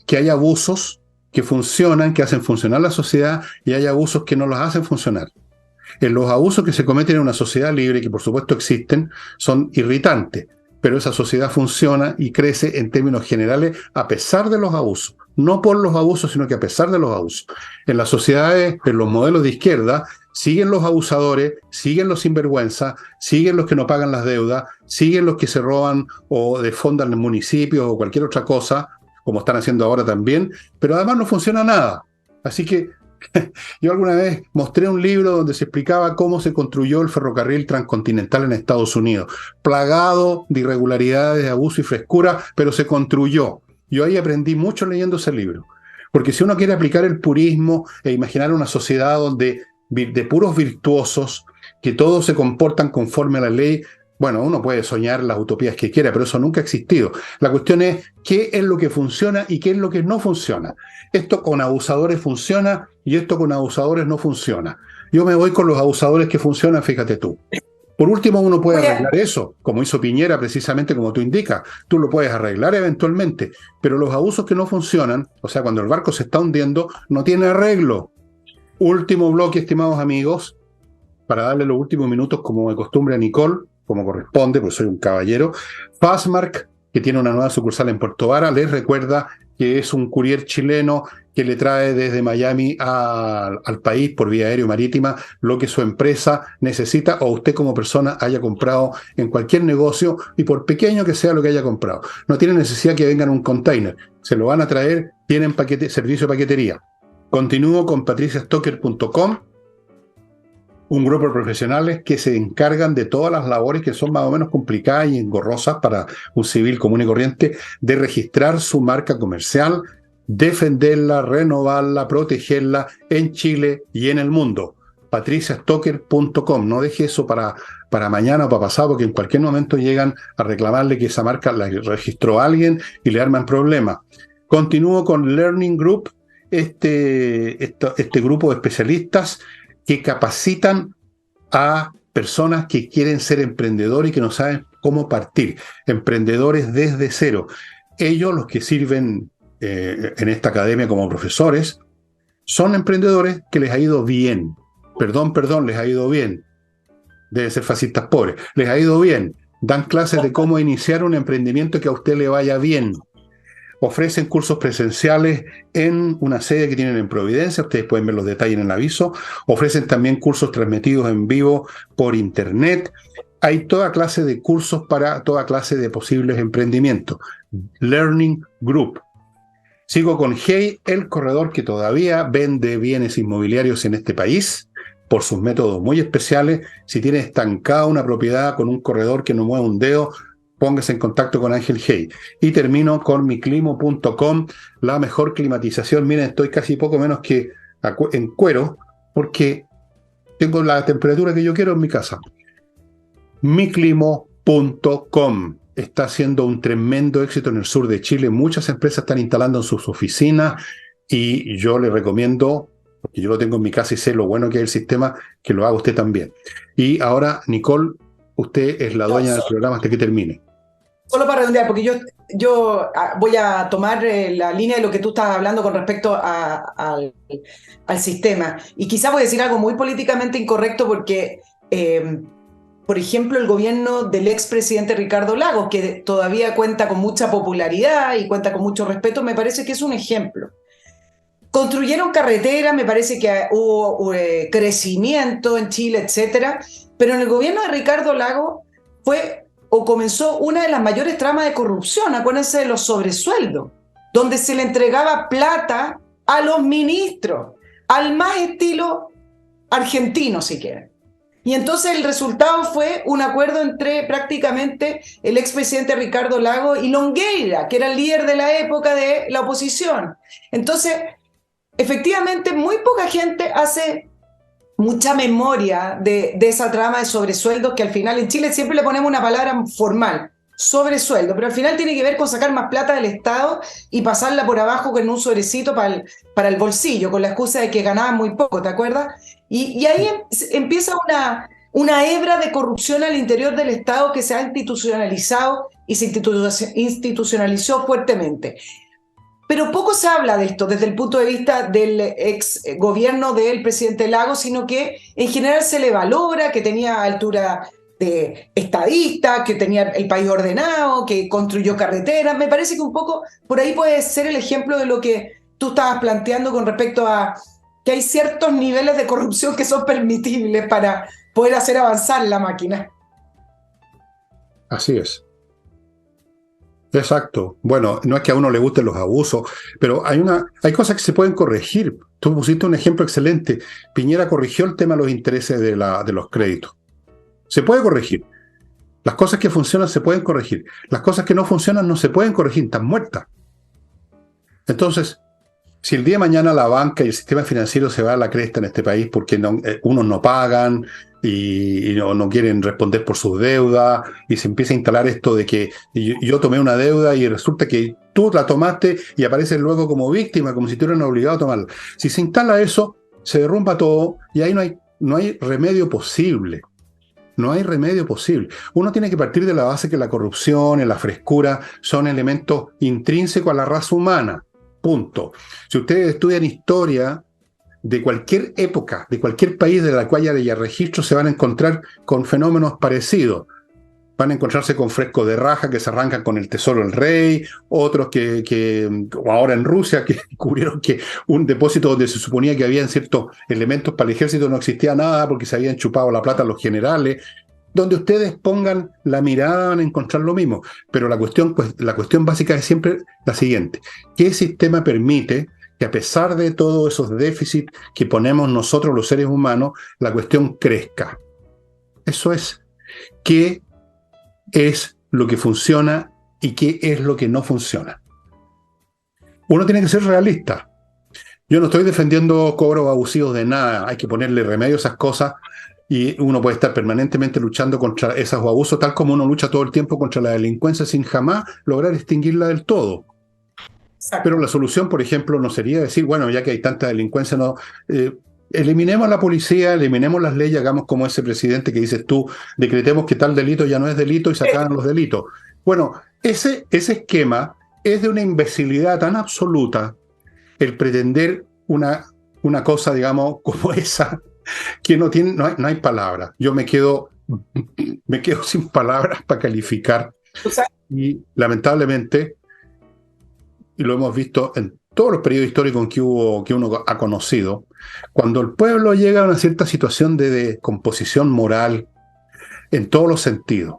que hay abusos que funcionan, que hacen funcionar la sociedad, y hay abusos que no los hacen funcionar. Los abusos que se cometen en una sociedad libre, que por supuesto existen, son irritantes, pero esa sociedad funciona y crece en términos generales a pesar de los abusos. No por los abusos, sino que a pesar de los abusos. En las sociedades, en los modelos de izquierda, siguen los abusadores, siguen los sinvergüenzas, siguen los que no pagan las deudas, siguen los que se roban o desfondan en municipios o cualquier otra cosa, como están haciendo ahora también, pero además no funciona nada. Así que Yo alguna vez mostré un libro donde se explicaba cómo se construyó el ferrocarril transcontinental en Estados Unidos, plagado de irregularidades, de abuso y frescura, pero se construyó. Yo ahí aprendí mucho leyendo ese libro. Porque si uno quiere aplicar el purismo e imaginar una sociedad donde de puros virtuosos, que todos se comportan conforme a la ley, bueno, uno puede soñar las utopías que quiera, pero eso nunca ha existido. La cuestión es qué es lo que funciona y qué es lo que no funciona. Esto con abusadores funciona y esto con abusadores no funciona. Yo me voy con los abusadores que funcionan, fíjate tú. Por último, uno puede arreglar eso, como hizo Piñera, precisamente como tú indicas. Tú lo puedes arreglar eventualmente, pero los abusos que no funcionan, o sea, cuando el barco se está hundiendo, no tiene arreglo. Último bloque, estimados amigos, para darle los últimos minutos, como de costumbre, a Nicole, como corresponde, porque soy un caballero. Fastmark, que tiene una nueva sucursal en Puerto Vara, les recuerda que es un courier chileno que le trae desde Miami al país por vía aérea o marítima lo que su empresa necesita o usted como persona haya comprado en cualquier negocio y por pequeño que sea lo que haya comprado. No tiene necesidad que vengan un container, se lo van a traer, tienen servicio de paquetería. Continúo con patriciastocker.com, un grupo de profesionales que se encargan de todas las labores que son más o menos complicadas y engorrosas para un civil común y corriente, de registrar su marca comercial, defenderla, renovarla, protegerla en Chile y en el mundo. patriciastocker.com. No deje eso para mañana o para pasado, porque en cualquier momento llegan a reclamarle que esa marca la registró alguien y le arman problemas. Continúo con Learning Group, este grupo de especialistas que capacitan a personas que quieren ser emprendedores y que no saben cómo partir. Emprendedores desde cero. Ellos, los que sirven en esta academia como profesores, son emprendedores que les ha ido bien. Perdón, les ha ido bien. Deben ser fascistas pobres. Les ha ido bien. Dan clases de cómo iniciar un emprendimiento que a usted le vaya bien. Ofrecen cursos presenciales en una sede que tienen en Providencia. Ustedes pueden ver los detalles en el aviso. Ofrecen también cursos transmitidos en vivo por internet. Hay toda clase de cursos para toda clase de posibles emprendimientos. Learning Group. Sigo con Hey, el corredor que todavía vende bienes inmobiliarios en este país por sus métodos muy especiales. Si tiene estancada una propiedad con un corredor que no mueve un dedo, póngase en contacto con Ángel Hey. Y termino con miclimo.com, la mejor climatización. Miren, estoy casi poco menos que en cuero, porque tengo la temperatura que yo quiero en mi casa. miclimo.com está haciendo un tremendo éxito en el sur de Chile. Muchas empresas están instalando en sus oficinas y yo le recomiendo, porque yo lo tengo en mi casa y sé lo bueno que es el sistema, que lo haga usted también. Y ahora, Nicole, usted es la dueña del programa hasta que termine. Solo para redondear, porque yo voy a tomar la línea de lo que tú estabas hablando con respecto al sistema. Y quizás voy a decir algo muy políticamente incorrecto porque, por ejemplo, el gobierno del expresidente Ricardo Lagos, que todavía cuenta con mucha popularidad y cuenta con mucho respeto, me parece que es un ejemplo. Construyeron carreteras, me parece que hubo crecimiento en Chile, etcétera, pero en el gobierno de Ricardo Lagos comenzó una de las mayores tramas de corrupción. Acuérdense de los sobresueldos, donde se le entregaba plata a los ministros, al más estilo argentino, si quieren. Y entonces el resultado fue un acuerdo entre prácticamente el expresidente Ricardo Lagos y Longueira, que era el líder de la época de la oposición. Entonces, efectivamente, muy poca gente hace mucha memoria de esa trama de sobresueldos, que al final en Chile siempre le ponemos una palabra formal, sobresueldo, pero al final tiene que ver con sacar más plata del Estado y pasarla por abajo con un sobrecito para el bolsillo, con la excusa de que ganaban muy poco, ¿te acuerdas? Y ahí empieza una hebra de corrupción al interior del Estado que se ha institucionalizado y se institucionalizó fuertemente. Pero poco se habla de esto desde el punto de vista del ex gobierno del presidente Lagos, sino que en general se le valora que tenía altura de estadista, que tenía el país ordenado, que construyó carreteras. Me parece que un poco por ahí puede ser el ejemplo de lo que tú estabas planteando con respecto a que hay ciertos niveles de corrupción que son permitibles para poder hacer avanzar la máquina. Así es. Exacto. Bueno, no es que a uno le gusten los abusos, pero hay cosas que se pueden corregir. Tú pusiste un ejemplo excelente. Piñera corrigió el tema de los intereses de los créditos. Se puede corregir. Las cosas que funcionan se pueden corregir. Las cosas que no funcionan no se pueden corregir, están muertas. Entonces, si el día de mañana la banca y el sistema financiero se va a la cresta en este país porque unos no pagan y no quieren responder por sus deudas, y se empieza a instalar esto de que yo tomé una deuda y resulta que tú la tomaste y apareces luego como víctima, como si tú eras obligado a tomarla. Si se instala eso, se derrumba todo y ahí no hay remedio posible. No hay remedio posible. Uno tiene que partir de la base que la corrupción y la frescura son elementos intrínsecos a la raza humana. Punto. Si ustedes estudian historia de cualquier época, de cualquier país de la cual haya registro, se van a encontrar con fenómenos parecidos. Van a encontrarse con frescos de raja que se arrancan con el tesoro del rey, otros o ahora en Rusia, que descubrieron que un depósito donde se suponía que habían ciertos elementos para el ejército no existía nada porque se habían chupado la plata los generales. Donde ustedes pongan la mirada van a encontrar lo mismo. Pero la cuestión básica es siempre la siguiente. ¿Qué sistema permite que a pesar de todos esos déficits que ponemos nosotros los seres humanos, la cuestión crezca? Eso es. ¿Qué es lo que funciona y qué es lo que no funciona? Uno tiene que ser realista. Yo no estoy defendiendo cobros abusivos de nada. Hay que ponerle remedio a esas cosas. Y uno puede estar permanentemente luchando contra esos abusos, tal como uno lucha todo el tiempo contra la delincuencia sin jamás lograr extinguirla del todo. Exacto. Pero la solución, por ejemplo, no sería decir, bueno, ya que hay tanta delincuencia, eliminemos a la policía, eliminemos las leyes, hagamos como ese presidente que dices tú, decretemos que tal delito ya no es delito y se acaban los delitos. Bueno, ese esquema es de una imbecilidad tan absoluta, el pretender una cosa, digamos, como esa, que no hay palabras. Yo me quedo sin palabras para calificar. Y lamentablemente, y lo hemos visto en todos los periodos históricos que uno ha conocido, cuando el pueblo llega a una cierta situación de descomposición moral en todos los sentidos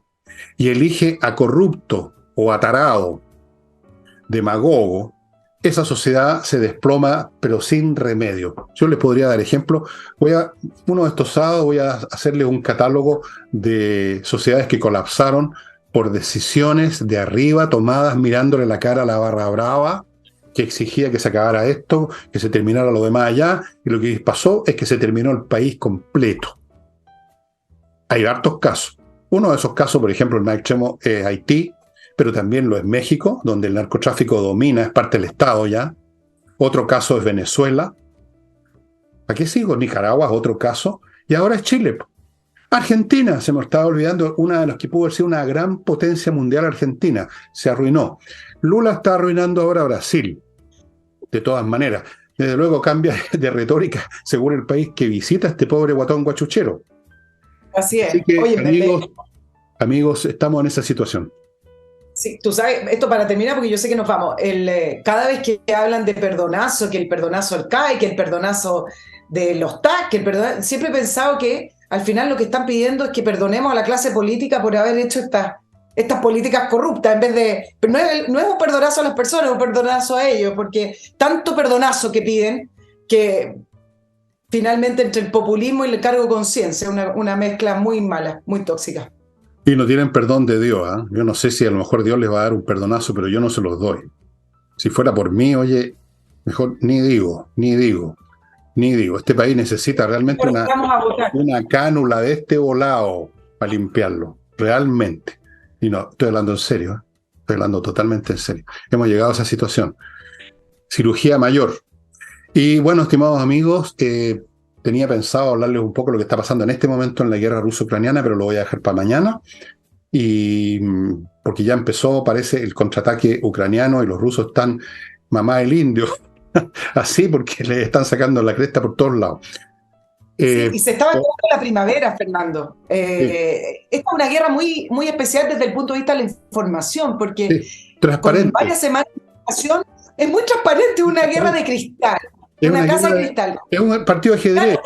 y elige a corrupto o a tarado, demagogo, esa sociedad se desploma, pero sin remedio. Yo les podría dar ejemplo. Uno de estos sábados voy a hacerles un catálogo de sociedades que colapsaron por decisiones de arriba tomadas mirándole la cara a la barra brava, que exigía que se acabara esto, que se terminara lo demás allá, y lo que pasó es que se terminó el país completo. Hay hartos casos. Uno de esos casos, por ejemplo, el más extremo es Haití, pero también lo es México, donde el narcotráfico domina, es parte del Estado ya. Otro caso es Venezuela. ¿A qué sigo? Nicaragua es otro caso. Y ahora es Chile. Argentina, se me estaba olvidando, una de las que pudo haber sido una gran potencia mundial, Argentina. Se arruinó. Lula está arruinando ahora Brasil. De todas maneras. Desde luego cambia de retórica según el país que visita este pobre guatón guachuchero. Así es. Así que, oye, amigos, estamos en esa situación. Sí, tú sabes, esto para terminar, porque yo sé que nos vamos. Cada vez que hablan de perdonazo, que el perdonazo al CAE, que el perdonazo de los TAC, siempre he pensado que al final lo que están pidiendo es que perdonemos a la clase política por haber hecho estas políticas corruptas, en vez de... Pero no es un perdonazo a las personas, es un perdonazo a ellos, porque tanto perdonazo que piden que finalmente entre el populismo y el cargo de conciencia, una mezcla muy mala, muy tóxica. Y no tienen perdón de Dios, ¿eh? Yo no sé si a lo mejor Dios les va a dar un perdonazo, pero yo no se los doy. Si fuera por mí, oye, mejor ni digo. Este país necesita realmente una cánula de este volado para limpiarlo, realmente. Y no, estoy hablando en serio, ¿eh? Estoy hablando totalmente en serio. Hemos llegado a esa situación. Cirugía mayor. Y bueno, estimados amigos, tenía pensado hablarles un poco de lo que está pasando en este momento en la guerra ruso-ucraniana, pero lo voy a dejar para mañana. Y porque ya empezó, parece, el contraataque ucraniano y los rusos están mamá el indio. Así, porque le están sacando la cresta por todos lados. Sí, y se estaba acabando la primavera, Fernando. Sí. Esta es una guerra muy, muy especial desde el punto de vista de la información, porque transparente. Con varias semanas de información es muy transparente, una guerra de cristal. Una casa de cristal. Es un partido de ajedrez.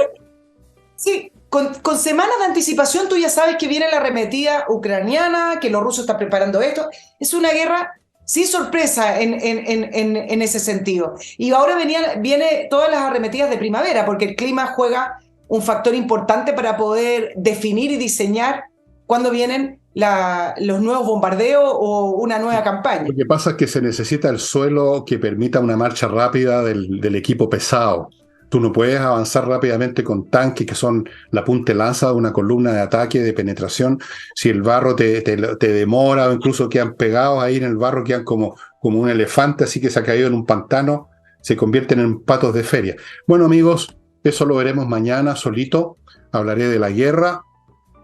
Sí, con semanas de anticipación tú ya sabes que viene la arremetida ucraniana, que los rusos están preparando esto. Es una guerra sí sorpresa en ese sentido. Y ahora viene todas las arremetidas de primavera, porque el clima juega un factor importante para poder definir y diseñar cuándo vienen los nuevos bombardeos o una nueva campaña. Lo que pasa es que se necesita el suelo que permita una marcha rápida del equipo pesado. Tú no puedes avanzar rápidamente con tanques que son la punta de lanza de una columna de ataque, de penetración. Si el barro te demora o incluso quedan pegados ahí en el barro, quedan como un elefante así que se ha caído en un pantano, se convierten en patos de feria. Bueno, amigos, eso lo veremos mañana solito. Hablaré de la guerra,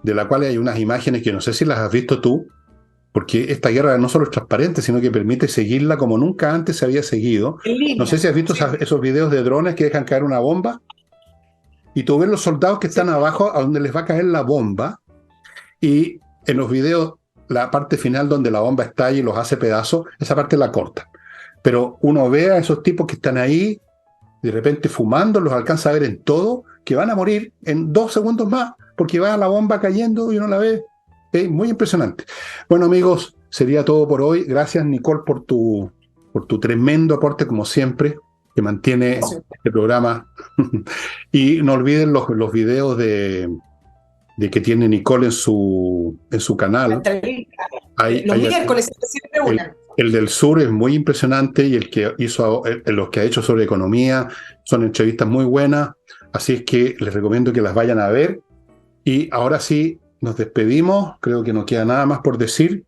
de la cual hay unas imágenes que no sé si las has visto tú, porque esta guerra no solo es transparente, sino que permite seguirla como nunca antes se había seguido. En No sé línea. si has visto Sí. esos videos de drones que dejan caer una bomba, y tú ves los soldados que están abajo a donde les va a caer la bomba, y en los videos, la parte final donde la bomba estalla y los hace pedazos, esa parte la cortan. Pero uno ve a esos tipos que están ahí, de repente fumando, los alcanza a ver en todo, que van a morir en 2 segundos más, porque va la bomba cayendo y uno la ve. Es muy impresionante. Bueno, amigos, sería todo por hoy. Gracias, Nicole, por tu tremendo aporte, como siempre, que mantiene este programa. Y no olviden los videos de que tiene Nicole en su canal. Los miércoles siempre una. El del sur es muy impresionante, y el que hizo, los que ha hecho sobre economía son entrevistas muy buenas. Así es que les recomiendo que las vayan a ver. Y ahora sí, nos despedimos. Creo que no queda nada más por decir.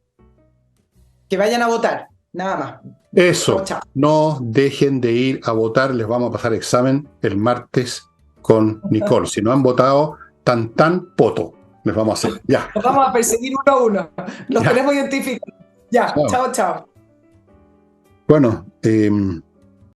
Que vayan a votar, nada más. Eso, Chao. no dejen de ir a votar. Les vamos a pasar examen el martes con Nicole. Si no han votado, tan poto les vamos a hacer. Ya. Nos vamos a perseguir uno a uno. Los Ya. tenemos identificados. Ya, chao. Bueno,